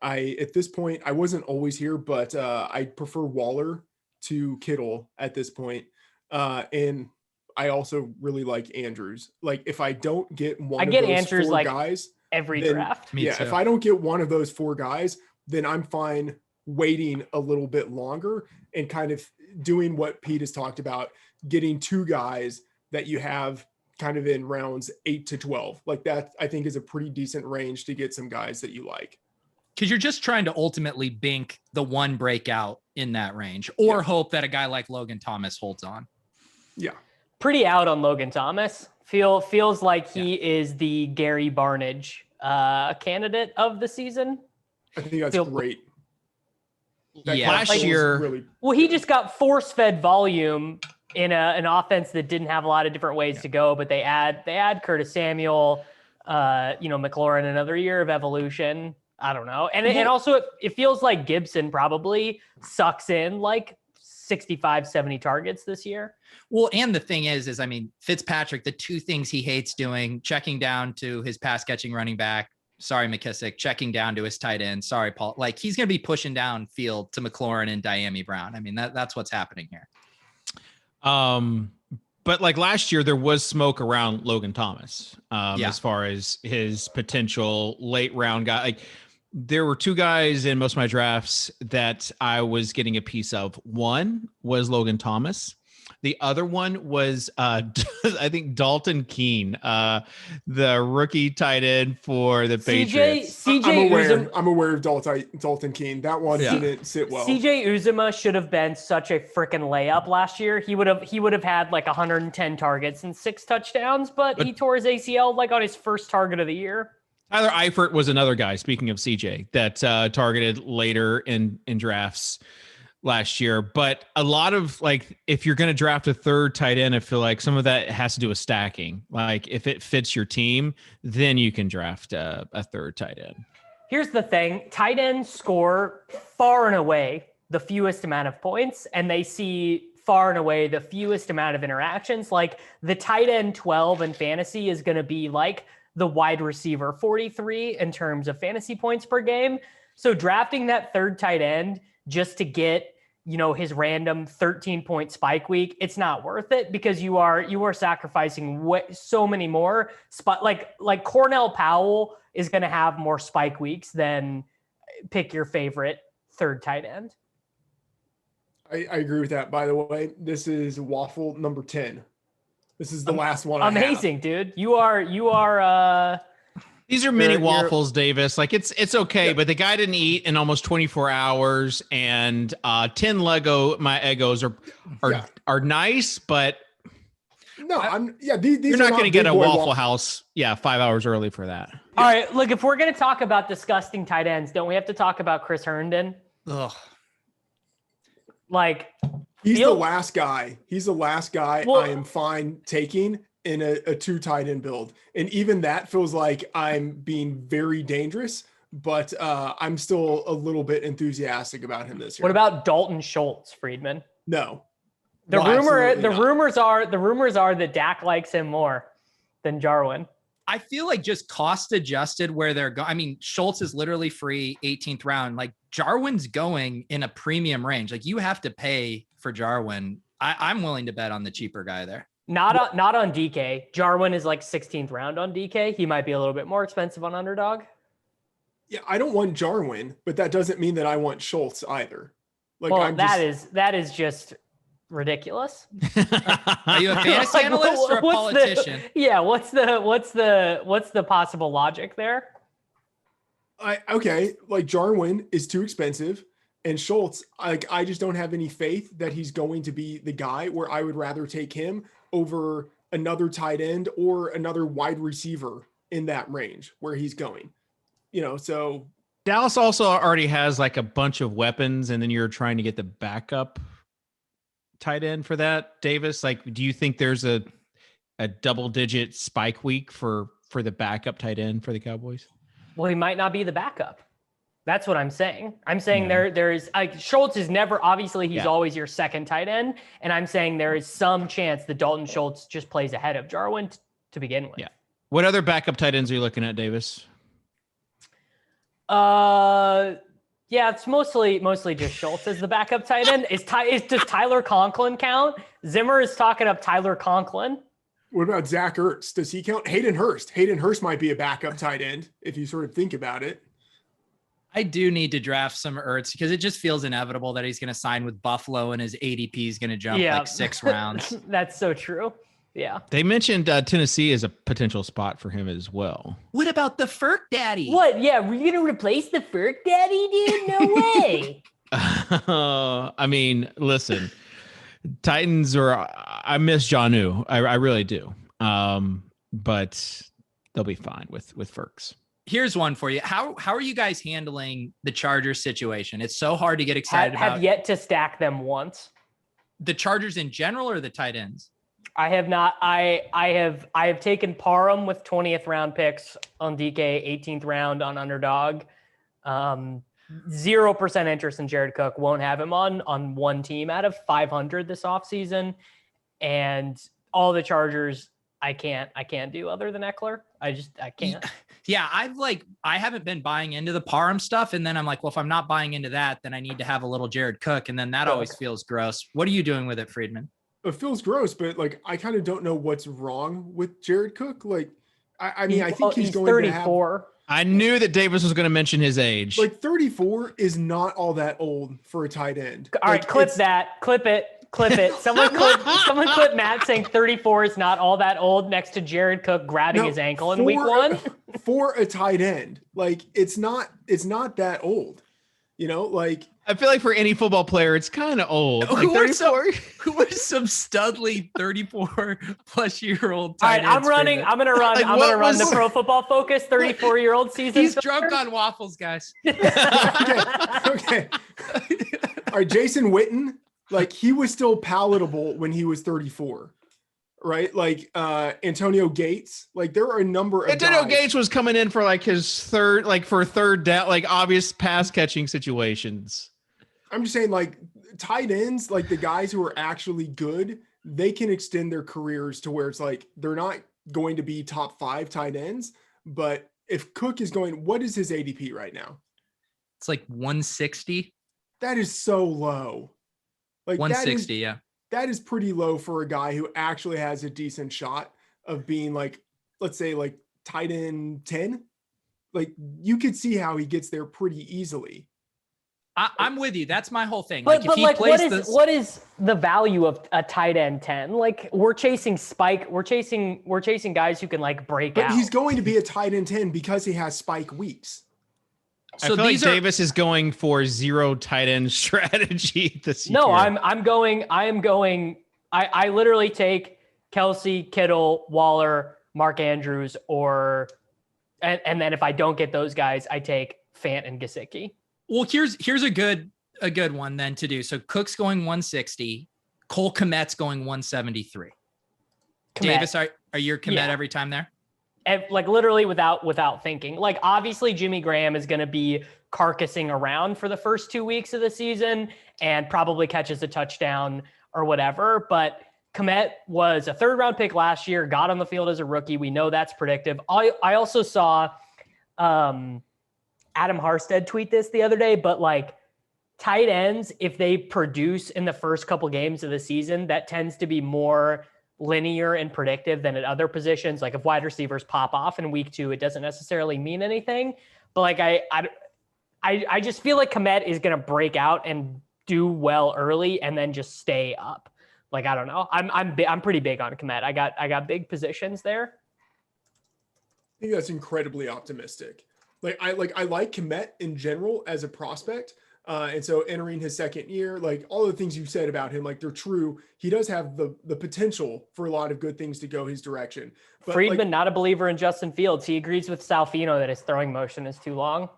at this point, I wasn't always here, but I prefer Waller to Kittle at this point. And I also really like Andrews. Like if I don't get one of those Andrews 4 guys, every draft. Me too. If I don't get one of those 4 guys, then I'm fine waiting a little bit longer and kind of doing what Pete has talked about, getting 2 guys that you have kind of in rounds 8 to 12. Like that, I think is a pretty decent range to get some guys that you like. Because you're just trying to ultimately bink the one breakout in that range, or hope that a guy like Logan Thomas holds on. Yeah. Pretty out on Logan Thomas. Feels like he is the Gary Barnage candidate of the season. I think that's great. Last year, well, he just got force-fed volume in an offense that didn't have a lot of different ways to go, but they add Curtis Samuel, McLaurin, another year of evolution. I don't know. And also it feels like Gibson probably sucks in like 65, 70 targets this year. Well, and the thing is I mean, Fitzpatrick, the 2 things he hates doing, checking down to his pass catching running back. Sorry, McKissick, checking down to his tight end. Sorry, Paul. Like he's going to be pushing down field to McLaurin and Diami Brown. I mean, that's what's happening here. But like last year, there was smoke around Logan Thomas as far as his potential late round guy. Like there were 2 guys in most of my drafts that I was getting a piece of. One was Logan Thomas. The other one was, I think, Dalton Keene, the rookie tight end for the Patriots. I'm aware of Dalton Keene. That one didn't sit well. CJ Uzomah should have been such a freaking layup last year. He would have had like 110 targets and 6 touchdowns, but he tore his ACL like on his first target of the year. Tyler Eifert was another guy, speaking of CJ, that targeted later in drafts last year. But a lot of like, if you're going to draft a 3rd tight end, I feel like some of that has to do with stacking. Like if it fits your team, then you can draft a 3rd tight end. Here's the thing. Tight ends score far and away the fewest amount of points, and they see far and away the fewest amount of interactions. Like the tight end 12 in fantasy is going to be like the wide receiver 43 in terms of fantasy points per game. So drafting that 3rd tight end just to get, his random 13-point spike week, it's not worth it because you are sacrificing so many more like Cornell Powell is going to have more spike weeks than pick your favorite 3rd tight end. I agree with that. By the way, this is waffle number 10. This is the last one. Amazing, dude. You are these are mini waffles, Davis. Like it's okay, but the guy didn't eat in almost 24 hours, and 10 Lego my Eggos are nice, but no, these you're not going to get a Waffle House 5 hours early for that. All right, look, if we're going to talk about disgusting tight ends, don't we have to talk about Chris Herndon? Ugh. Like he's the last guy. I am fine taking in a 2 tight end build. And even that feels like I'm being very dangerous, but I'm still a little bit enthusiastic about him this year. What about Dalton Schultz, Freedman? No. The rumors are that Dak likes him more than Jarwin. I feel like just cost adjusted where they're going. I mean, Schultz is literally free 18th round. Like Jarwin's going in a premium range. Like you have to pay for Jarwin. I'm willing to bet on the cheaper guy there. Not on DK. Jarwin is like 16th round on DK. He might be a little bit more expensive on Underdog. Yeah, I don't want Jarwin, but that doesn't mean that I want Schultz either. Like, well, that is just ridiculous. Are you a fantasy analyst or a politician? What's the possible logic there? Like Jarwin is too expensive. And Schultz, I just don't have any faith that he's going to be the guy where I would rather take him over another tight end or another wide receiver in that range where he's going. So Dallas also already has like a bunch of weapons, and then you're trying to get the backup tight end for that, Davis. Like, do you think there's a double-digit spike week for the backup tight end for the Cowboys? Well, he might not be the backup. That's what I'm saying. I'm saying there is Schultz is never, obviously he's always your second tight end. And I'm saying there is some chance that Dalton Schultz just plays ahead of Jarwin to begin with. Yeah. What other backup tight ends are you looking at, Davis? It's mostly just Schultz as the backup tight end. Does Tyler Conklin count? Zimmer is talking up Tyler Conklin. What about Zach Ertz? Does he count? Hayden Hurst might be a backup tight end if you sort of think about it. I do need to draft some Ertz because it just feels inevitable that he's going to sign with Buffalo and his ADP is going to jump like 6 rounds. That's so true. Yeah. They mentioned Tennessee as a potential spot for him as well. What about the Ferk Daddy? What? Yeah, we're going to replace the Ferk Daddy, dude? No way. I mean, listen, Titans I miss Jonnu. I really do. But they'll be fine with Ferks. Here's one for you. How are you guys handling the Chargers situation? It's so hard to get excited about. Have yet to stack them once. The Chargers in general or the tight ends? I have not. I have taken Parham with 20th round picks on DK, 18th round on Underdog. 0% interest in Jared Cook. Won't have him on one team out of 500 this offseason. And all the Chargers I can't do other than Eckler. I can't. Yeah, I haven't been buying into the Parham stuff. And then I'm like, well, if I'm not buying into that, then I need to have a little Jared Cook. And then that always feels gross. What are you doing with it, Freedman? It feels gross, but like, I kind of don't know what's wrong with Jared Cook. Like, I mean, I think he's going 34. to have, I knew that Davis was going to mention his age. like 34 is not all that old for a tight end. All right, clip it. Someone clip Matt saying 34 is not all that old next to Jared Cook grabbing his ankle in week 1. For a tight end, like it's not that old, you know, like I feel like for any football player, it's kind of old. Like who are some studly 34 plus year old tight All ends? right, I'm gonna run the Pro Football Focus 34-year-old season. He's drunk on waffles, guys. Okay. All right, Jason Witten, like he was still palatable when he was 34. Right, like Antonio Gates, like there are a number of Antonio Gates was coming in for like his third down, like obvious pass catching situations. I'm just saying, like tight ends, like the guys who are actually good, they can extend their careers to where it's like they're not going to be top 5 tight ends. But if Cook is going, what is his ADP right now? It's like 160. That is so low. Like 160, yeah. That is pretty low for a guy who actually has a decent shot of being like, let's say like tight end 10. Like you could see how he gets there pretty easly. I'm with you. That's my whole thing. But what is the value of a tight end 10? Like we're chasing spike. We're chasing guys who can like break out. But he's going to be a tight end 10 because he has spike weeks. So I feel like Davis is going for 0 tight end strategy this year. No, I literally take Kelsey, Kittle, Waller, Mark Andrews, and then if I don't get those guys, I take Fant and Gesicki. Well, here's a good one then to do. So Cook's going 160, Cole Kmet's going 173. Davis, are you Kmet every time there? And like literally without thinking. Like obviously Jimmy Graham is going to be carcassing around for the first 2 weeks of the season and probably catches a touchdown or whatever. But Kmet was a 3rd round pick last year, got on the field as a rookie. We know that's predictive. I also saw Adam Harstead tweet this the other day, but like tight ends, if they produce in the first couple games of the season, that tends to be more linear and predictive than at other positions. Like if wide receivers pop off in week 2, it doesn't necessarily mean anything. But like I just feel like Kmet is going to break out and do well early and then just stay up. Like I don't know. I'm pretty big on Kmet. I got big positions there. I think that's incredibly optimistic. I like Kmet in general as a prospect. And so entering his 2nd year, like all the things you said about him, like they're true. He does have the potential for a lot of good things to go his direction. But Freedman, not a believer in Justin Fields. He agrees with Salfino that his throwing motion is too long.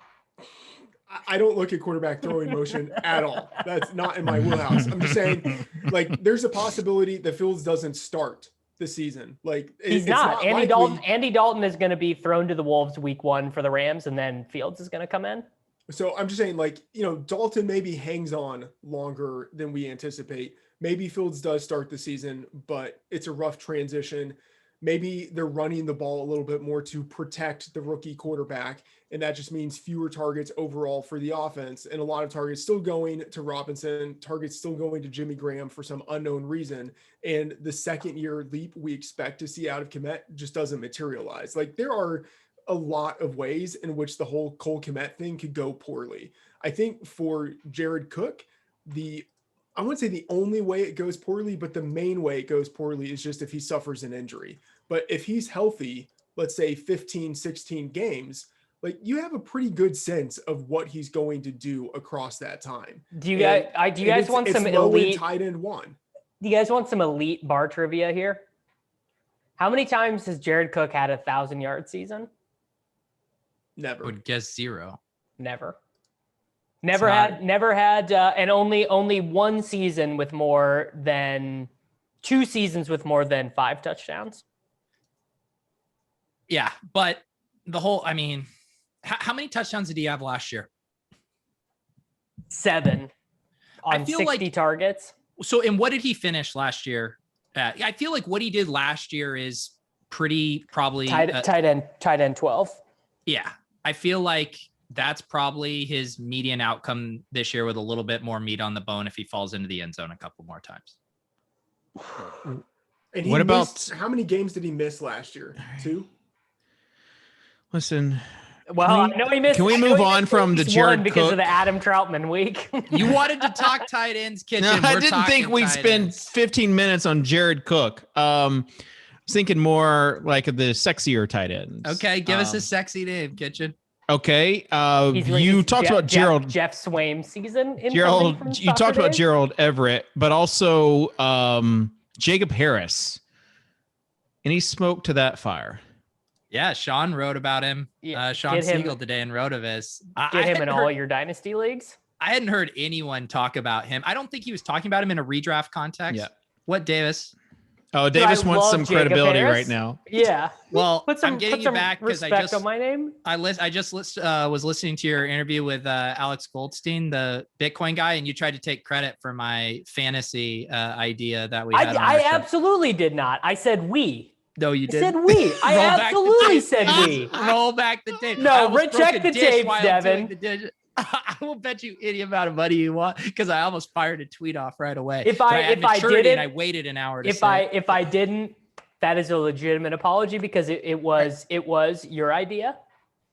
I don't look at quarterback throwing motion at all. That's not in my wheelhouse. I'm just saying, like, there's a possibility that Fields doesn't start the season. Like he's not. Andy Dalton is going to be thrown to the Wolves week 1 for the Rams, and then Fields is going to come in. So I'm just saying, like, you know, Dalton maybe hangs on longer than we anticipate. Maybe Fields does start the season, but it's a rough transition. Maybe they're running the ball a little bit more to protect the rookie quarterback. And that just means fewer targets overall for the offense, and a lot of targets still going to Robinson, targets still going to Jimmy Graham for some unknown reason. And the second year leap we expect to see out of Kmet just doesn't materialize. Like, there are a lot of ways in which the whole Cole Kmet thing could go poorly. I think for Jared Cook, I wouldn't say the only way it goes poorly, but the main way it goes poorly is just if he suffers an injury. But if he's healthy, let's say 15, 16 games, like, you have a pretty good sense of what he's going to do across that time. Do you guys want some elite tight end one? Do you guys want some elite bar trivia here? How many times has Jared Cook had 1,000-yard season? Never. I would guess 0. Never had, and only one season with more than 2 seasons with more than 5 touchdowns. Yeah, but I mean, how many touchdowns did he have last year? 7 on 60 targets. So, and what did he finish last year? I feel like what he did last year is probably tight end 12. Yeah, I feel like that's probably his median outcome this year, with a little bit more meat on the bone if he falls into the end zone a couple more times. And what about how many games did he miss last year? 2? Listen. Well, I know he missed. Can we move on from the Jared Cook? Because of the Adam Troutman week. You wanted to talk tight ends, Kitchen. No, I didn't think we'd spend 15 minutes on Jared Cook. I was thinking more like the sexier tight ends. Okay, give us a sexy name, Kitchen. Okay, you talked about Jeff Swaim season. Gerald, you talked about Gerald Everett, but also Jacob Harris. Any smoke to that fire? Yeah, Sean wrote about him. Sean Siegel today in Rotoviz. Get him in all your dynasty leagues. I hadn't heard anyone talk about him. I don't think he was talking about him in a redraft context. Yeah. What, Davis? Oh, Davis wants some credibility right now. Yeah. Well, I'm getting you back because I just on my name. I just was listening to your interview with Alex Goldstein, the Bitcoin guy, and you tried to take credit for my fantasy idea that we had. I absolutely did not. I said we. No, you did. Said we. I absolutely said we. Roll back the tape. No, check the tape, Devin. I will bet you any amount of money you want, because I almost fired a tweet off right away. If I didn't, I waited an hour to if I didn't, that is a legitimate apology, because it was your idea.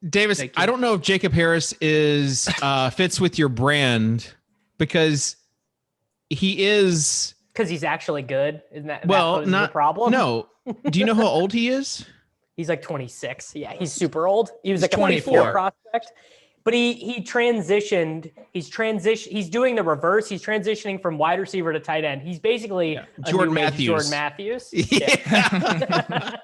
Davis, I don't know if Jacob Harris is fits with your brand, because he is. Because he's actually good. Isn't that not the problem? No. Do you know how old he is? He's like 26. Yeah, he's super old. He was like 24 a 24 prospect. But he transitioned. He's doing the reverse. He's transitioning from wide receiver to tight end. He's basically Jordan Matthews. Jordan Matthews. Yeah.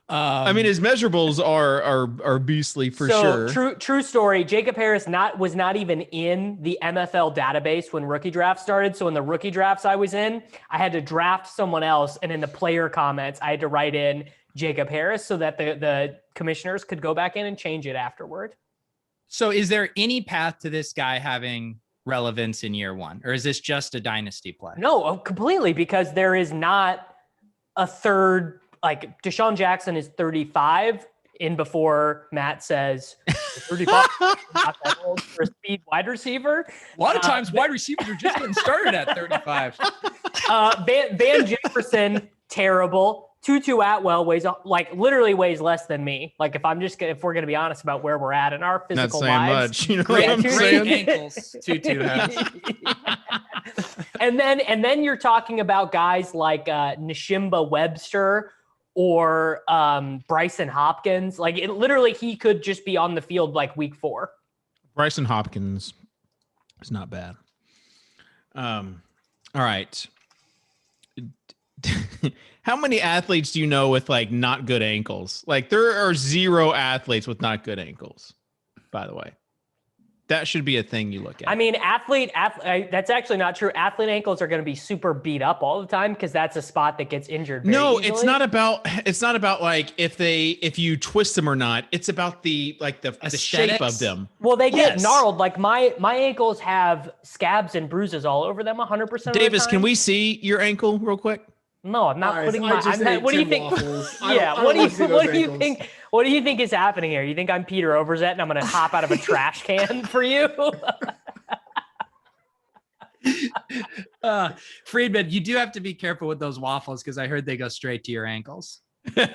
I mean, his measurables are beastly for sure. True story. Jacob Harris was not even in the MFL database when rookie draft started. So in the rookie drafts I was in, I had to draft someone else, and in the player comments, I had to write in Jacob Harris so that the commissioners could go back in and change it afterward. So is there any path to this guy having relevance in year one, or is this just a dynasty play? No, completely, because there is not a third. Like, Deshaun Jackson is 35 in before Matt says 35 not that old for a speed wide receiver. A lot of times wide receivers are just getting started at 35. Van Jefferson, terrible. Tutu Atwell literally weighs less than me. Like, if we're gonna be honest about where we're at in our physical lives. Much, you know what I'm saying? Ankles, Tutu has. And then you're talking about guys like Nishimba Webster or Bryson Hopkins. Like, it literally, he could just be on the field like week 4. Bryson Hopkins is not bad. All right. How many athletes do you know with like not good ankles? Like, there are 0 athletes with not good ankles, by the way. That should be a thing you look at. I mean, athlete, that's actually not true. Athlete ankles are going to be super beat up all the time, because that's a spot that gets injured very easily. It's not about like if you twist them or not. It's about the shape of them. Well, they get gnarled. Like, my ankles have scabs and bruises all over them 100% of the time. Davis, can we see your ankle real quick? No, I'm not putting my. What do you think? Waffles. Yeah. What do you think? What do you think is happening here? You think I'm Peter Overzet and I'm going to hop out of a trash can for you? Freedman, you do have to be careful with those waffles because I heard they go straight to your ankles. After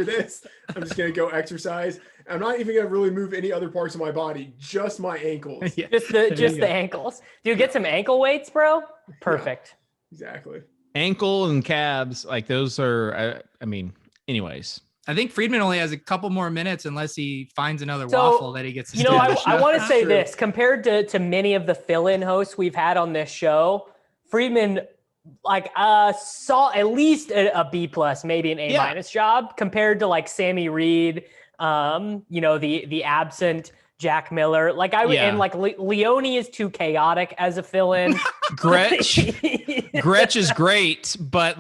this, I'm just going to go exercise. I'm not even going to really move any other parts of my body, just my ankles. Yeah. Just the ankles. Dude, get some ankle weights, bro. Perfect. Yeah, exactly. Ankle and calves, like those are, I mean, anyways. I think Freedman only has a couple more minutes unless he finds another waffle that he gets to I want to say this. Compared to many of the fill-in hosts we've had on this show, Freedman saw at least a B plus, maybe an A minus job compared to like Sammy Reed, the absent Jack Miller. And Leone is too chaotic as a fill-in. Gretch is great, but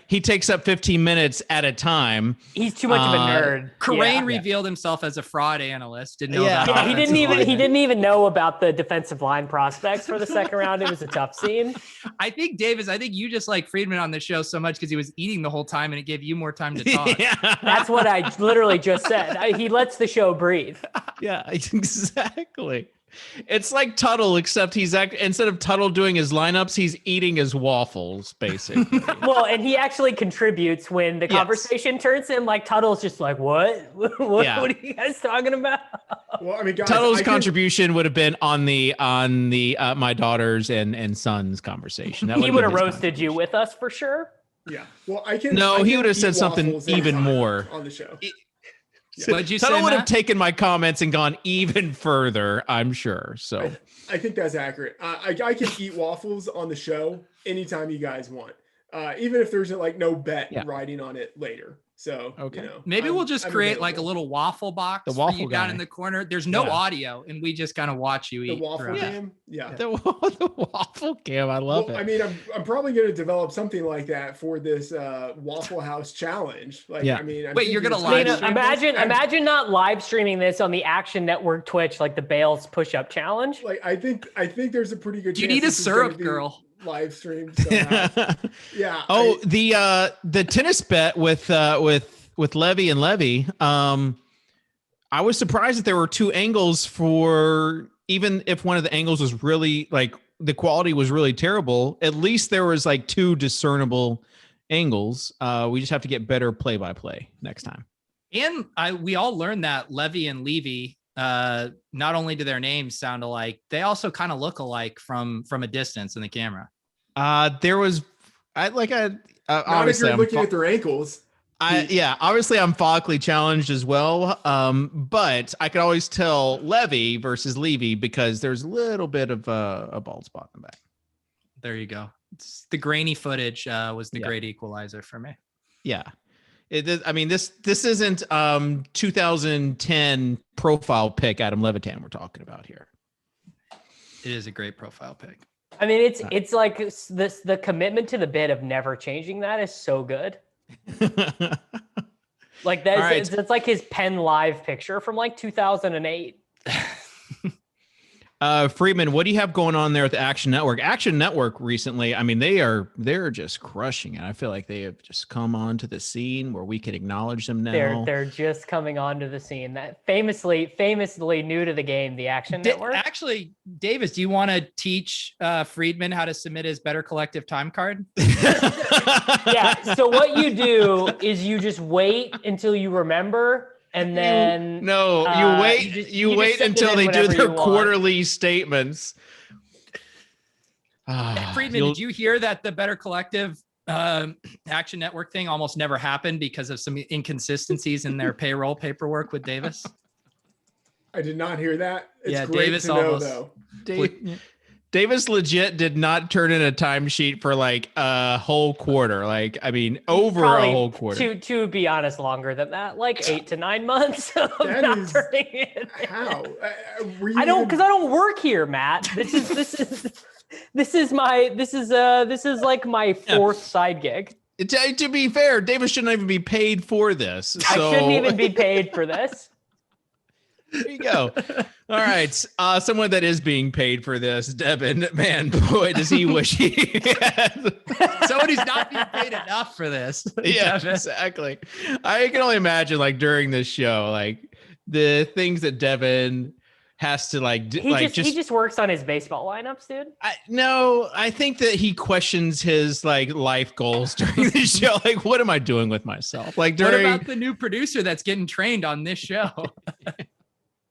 he takes up 15 minutes at a time. He's too much of a nerd. Karain revealed himself as a fraud analyst. Didn't know about he didn't even know about the defensive line prospects for the second round. It was a tough scene. I think Davis, you just like Freedman on the show so much because he was eating the whole time and it gave you more time to talk. That's what I literally just said. He lets the show breathe. Yeah, exactly. It's like Tuttle, except instead of Tuttle doing his lineups, he's eating his waffles, basically. Well, and he actually contributes when the conversation turns to him. Like Tuttle's just like, what are you guys talking about? Well, I mean, guys, Tuttle's contribution would have been on the my daughters and sons conversation. He would have roasted you with us for sure. Yeah. Well, he would have said something even more on the show. What'd you say, Tuttle would have Matt? taken my comments and gone even further, I'm sure. So I think that's accurate. I can eat waffles on the show anytime you guys want, even if there's no bet riding on it later. So maybe we'll just create a little waffle box for you down in the corner. There's no audio, and we just kind of watch you eat. The waffle cam, the waffle cam. I love it. I mean, I'm probably going to develop something like that for this Waffle House challenge. Wait, you're going to live stream? Imagine not live streaming this on the Action Network Twitch, like the Bales push-up challenge. I think there's a pretty good. You need a syrup girl. Live stream. Yeah. Oh, the tennis bet with Levy and Levy. I was surprised that there were two angles for, even if one of the angles was really the quality was really terrible, at least there was two discernible angles. We just have to get better play-by-play next time. And we all learned that Levy and Levy, not only do their names sound alike, they also kind of look alike from a distance in the camera. Not if you're looking at their ankles. Obviously I'm follically challenged as well. But I could always tell Levy versus Levy because there's a little bit of a bald spot in the back. There you go. The grainy footage was the great equalizer for me. Yeah. This isn't 2010 profile pick Adam Levitan we're talking about here. It is a great profile pick. I mean, it's like the commitment to the bit of never changing that is so good. Like that, right. It's like his Penn Live picture from 2008. Freedman, what do you have going on there at the Action Network? Action Network recently, I mean, they're just crushing it. I feel like they have just come onto the scene where we can acknowledge them now. They're just coming onto the scene. That famously new to the game, the Action Network. Actually, Davis, do you want to teach Freedman how to submit his Better Collective time card? Yeah. So what you do is you just wait until you remember. And then you wait until they do their quarterly statements. Freedman, did you hear that the Better Collective Action Network thing almost never happened because of some inconsistencies in their payroll paperwork with Davis? I did not hear that. It's great Davis to know, though. Davis legit did not turn in a timesheet for a whole quarter. Over probably a whole quarter. To be honest, longer than that, 8 to 9 months of not turning it. How? I don't work here, Matt. This is like my fourth side gig. To be fair, Davis shouldn't even be paid for this. I shouldn't even be paid for this. There you go. All right. Someone that is being paid for this, Devin, man, boy, does he wish he had. Someone who's not being paid enough for this. Yeah, Devin. exactly. I can only imagine like during this show, like the things that Devin has to like do. He just works on his baseball lineups, dude. I think that he questions his like life goals during the show. Like, what am I doing with myself? Like, what about the new producer that's getting trained on this show?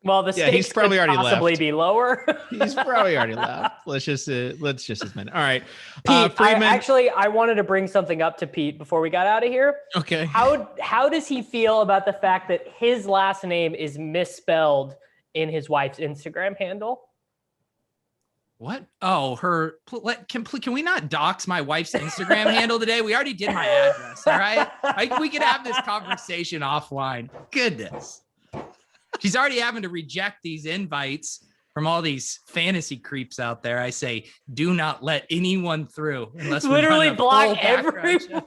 Well, the stakes he's probably could already possibly left. be lower. He's probably already left. Let's just admit. All right, Pete. Freedman. I wanted to bring something up to Pete before we got out of here. Okay. How does he feel about the fact that his last name is misspelled in his wife's Instagram handle? What? Oh, can we not dox my wife's Instagram handle today? We already did my address. All right. We can have this conversation offline. Goodness. She's already having to reject these invites from all these fantasy creeps out there. I say, do not let anyone through unless we literally run a block full background everyone.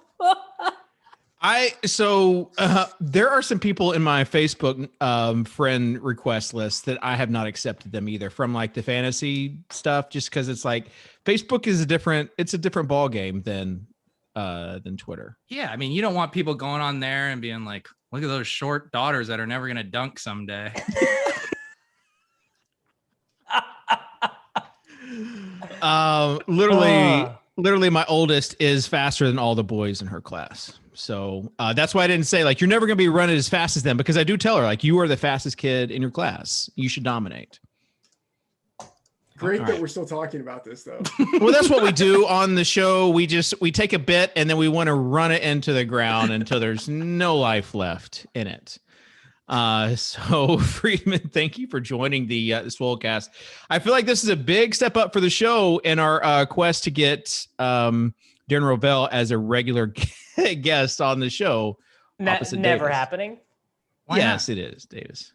check. There are some people in my Facebook friend request list that I have not accepted them either from like the fantasy stuff, just because it's like Facebook is a different ball game than Twitter. Yeah, I mean, you don't want people going on there and being like, look at those short daughters that are never going to dunk someday. Literally my oldest is faster than all the boys in her class. So that's why I didn't say like, you're never going to be running as fast as them, because I do tell her like, you are the fastest kid in your class. You should dominate. Great that we're still talking about this though. Well, that's what we do on the show. We take a bit and then we want to run it into the ground until there's no life left in it. So Freedman, thank you for joining the Swolecast. I feel like this is a big step up for the show in our quest to get Darren Rovell as a regular guest on the show. Never Davis. happening. Why Yes, not? it is, Davis.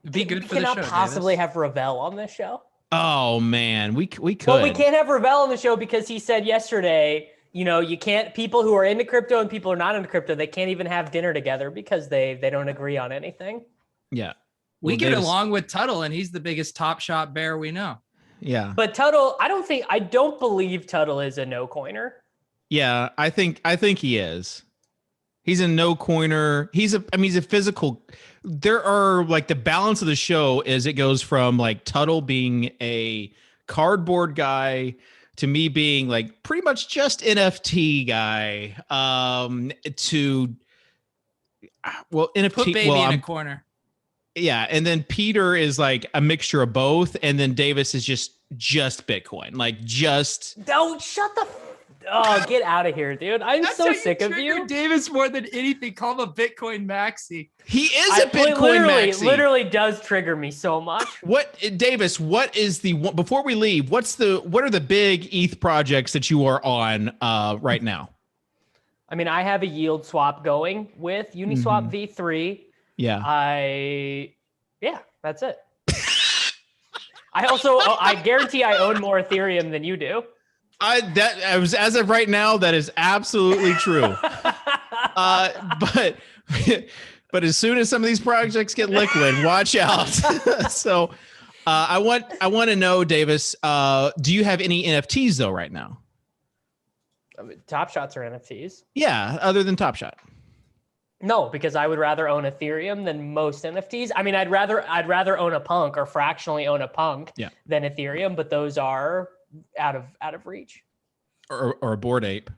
It'd be good for the show. Cannot possibly Davis. have Rovell on this show. Oh man, we could. Well, we can't have Rovell on the show because he said yesterday, you can't, people who are into crypto and people who are not into crypto, they can't even have dinner together because they don't agree on anything. Yeah. We Well, get Davis- along with Tuttle, and he's the biggest Top Shot bear we know. Yeah. But Tuttle, I don't believe Tuttle is a no coiner. Yeah, I think he is. He's a no coiner. He's a physical. There are like the balance of the show is it goes from like Tuttle being a cardboard guy to me being like pretty much just NFT guy. To NFT. Put baby in a corner. Yeah, and then Peter is like a mixture of both, and then Davis is just Bitcoin, like just. Don't shut the. Oh, get out of here, dude! I'm That's so how sick of trigger you. Davis more than anything. Call him a Bitcoin maxi. He is a Bitcoin maxi. Literally does trigger me so much. What, Davis? What is before we leave? What are the big ETH projects that you are on right now? I mean, I have a yield swap going with Uniswap V3. Yeah. That's it. I guarantee I own more Ethereum than you do. As of right now, that is absolutely true. But as soon as some of these projects get liquid, watch out. So I want to know, Davis, do you have any NFTs though right now? I mean, Top Shots are NFTs. Yeah, other than Top Shot. No, because I would rather own Ethereum than most NFTs. I mean, I'd rather own a Punk or fractionally own a Punk than Ethereum, but those are out of reach. Or a Bored Ape.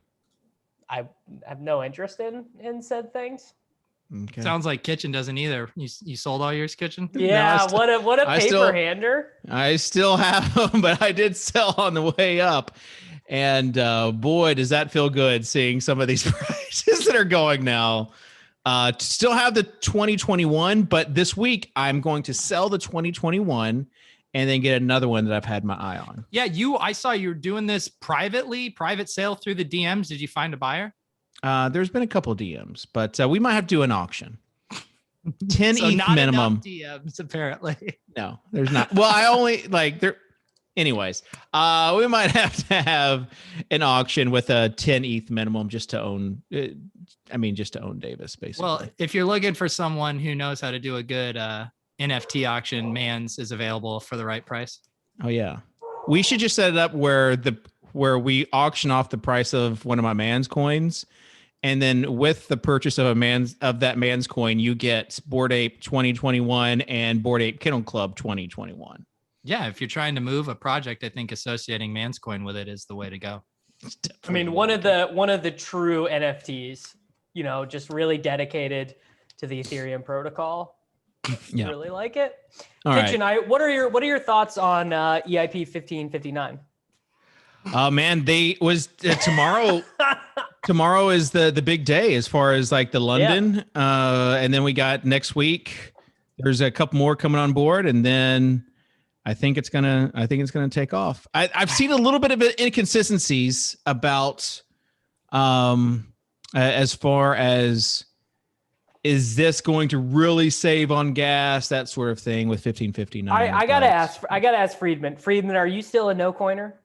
I have no interest in said things. Okay. Sounds like Kitchen doesn't either. You sold all yours, Kitchen? Yeah, No, what a paper hander. I still have them, but I did sell on the way up. And boy, does that feel good seeing some of these prices that are going now. Still have the 2021, but this week I'm going to sell the 2021 and then get another one that I've had my eye on. Yeah, I saw you were doing this private sale through the DMs. Did you find a buyer? There's been a couple DMs, but we might have to do an auction. 10 So ETH not minimum. enough DMs, apparently. No, there's not. Well, I only like there. Anyways, we might have to have an auction with a 10 ETH minimum just to own. Just to own Davis, basically. Well, if you're looking for someone who knows how to do a good NFT auction, Mans, is available for the right price. Oh yeah, we should just set it up where we auction off the price of one of my Mans coins, and then with the purchase of that Mans coin, you get Bored Ape 2021 and Bored Ape Kennel Club 2021. Yeah, if you're trying to move a project, I think associating Mans coin with it is the way to go. I mean, one of the true NFTs, just really dedicated to the Ethereum protocol. Yeah. Really like it. All Kitchen, right. what are your thoughts on EIP 1559? Man, tomorrow. Tomorrow is the big day as far as like the London, and then we got next week. There's a couple more coming on board, and then I think it's gonna take off. I've seen a little bit of inconsistencies about as far as, is this going to really save on gas, that sort of thing with 1559. I gotta ask Freedman. Freedman, are you still a no coiner?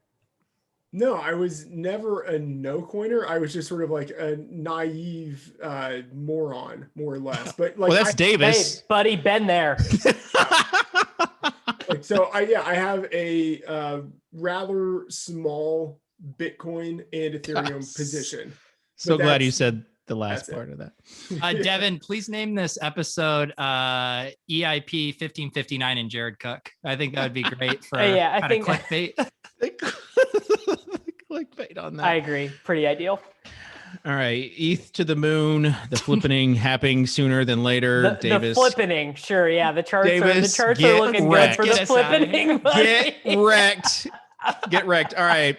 No, I was never a no coiner. I was just sort of like a naive moron, more or less. But like, well, that's Davis. Hey, buddy, been there. I have a rather small Bitcoin and Ethereum position. So glad you said the last part of that. Devin, please name this episode EIP 1559 and Jared Cook. I think that would be great for I think clickbait. Clickbait on that. I agree. Pretty ideal. All right. ETH to the moon. The flippening happening sooner than later. Davis. The flippening. Sure. Yeah. The charts Davis, are looking wrecked. good for the flippening. Get wrecked. Get wrecked. All right.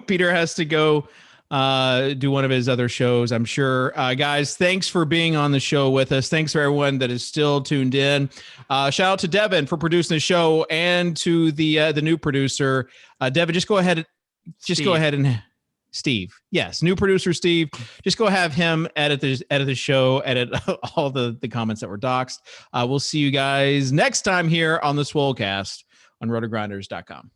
Peter has to go do one of his other shows, I'm sure. Guys, thanks for being on the show with us. Thanks for everyone that is still tuned in. Shout out to Devin for producing the show, and to the new producer. Devin, just go ahead and Steve. Yes, new producer Steve. Just go have him edit the show, edit all the comments that were doxed. We'll see you guys next time here on the Swolecast on RotoGrinders.com.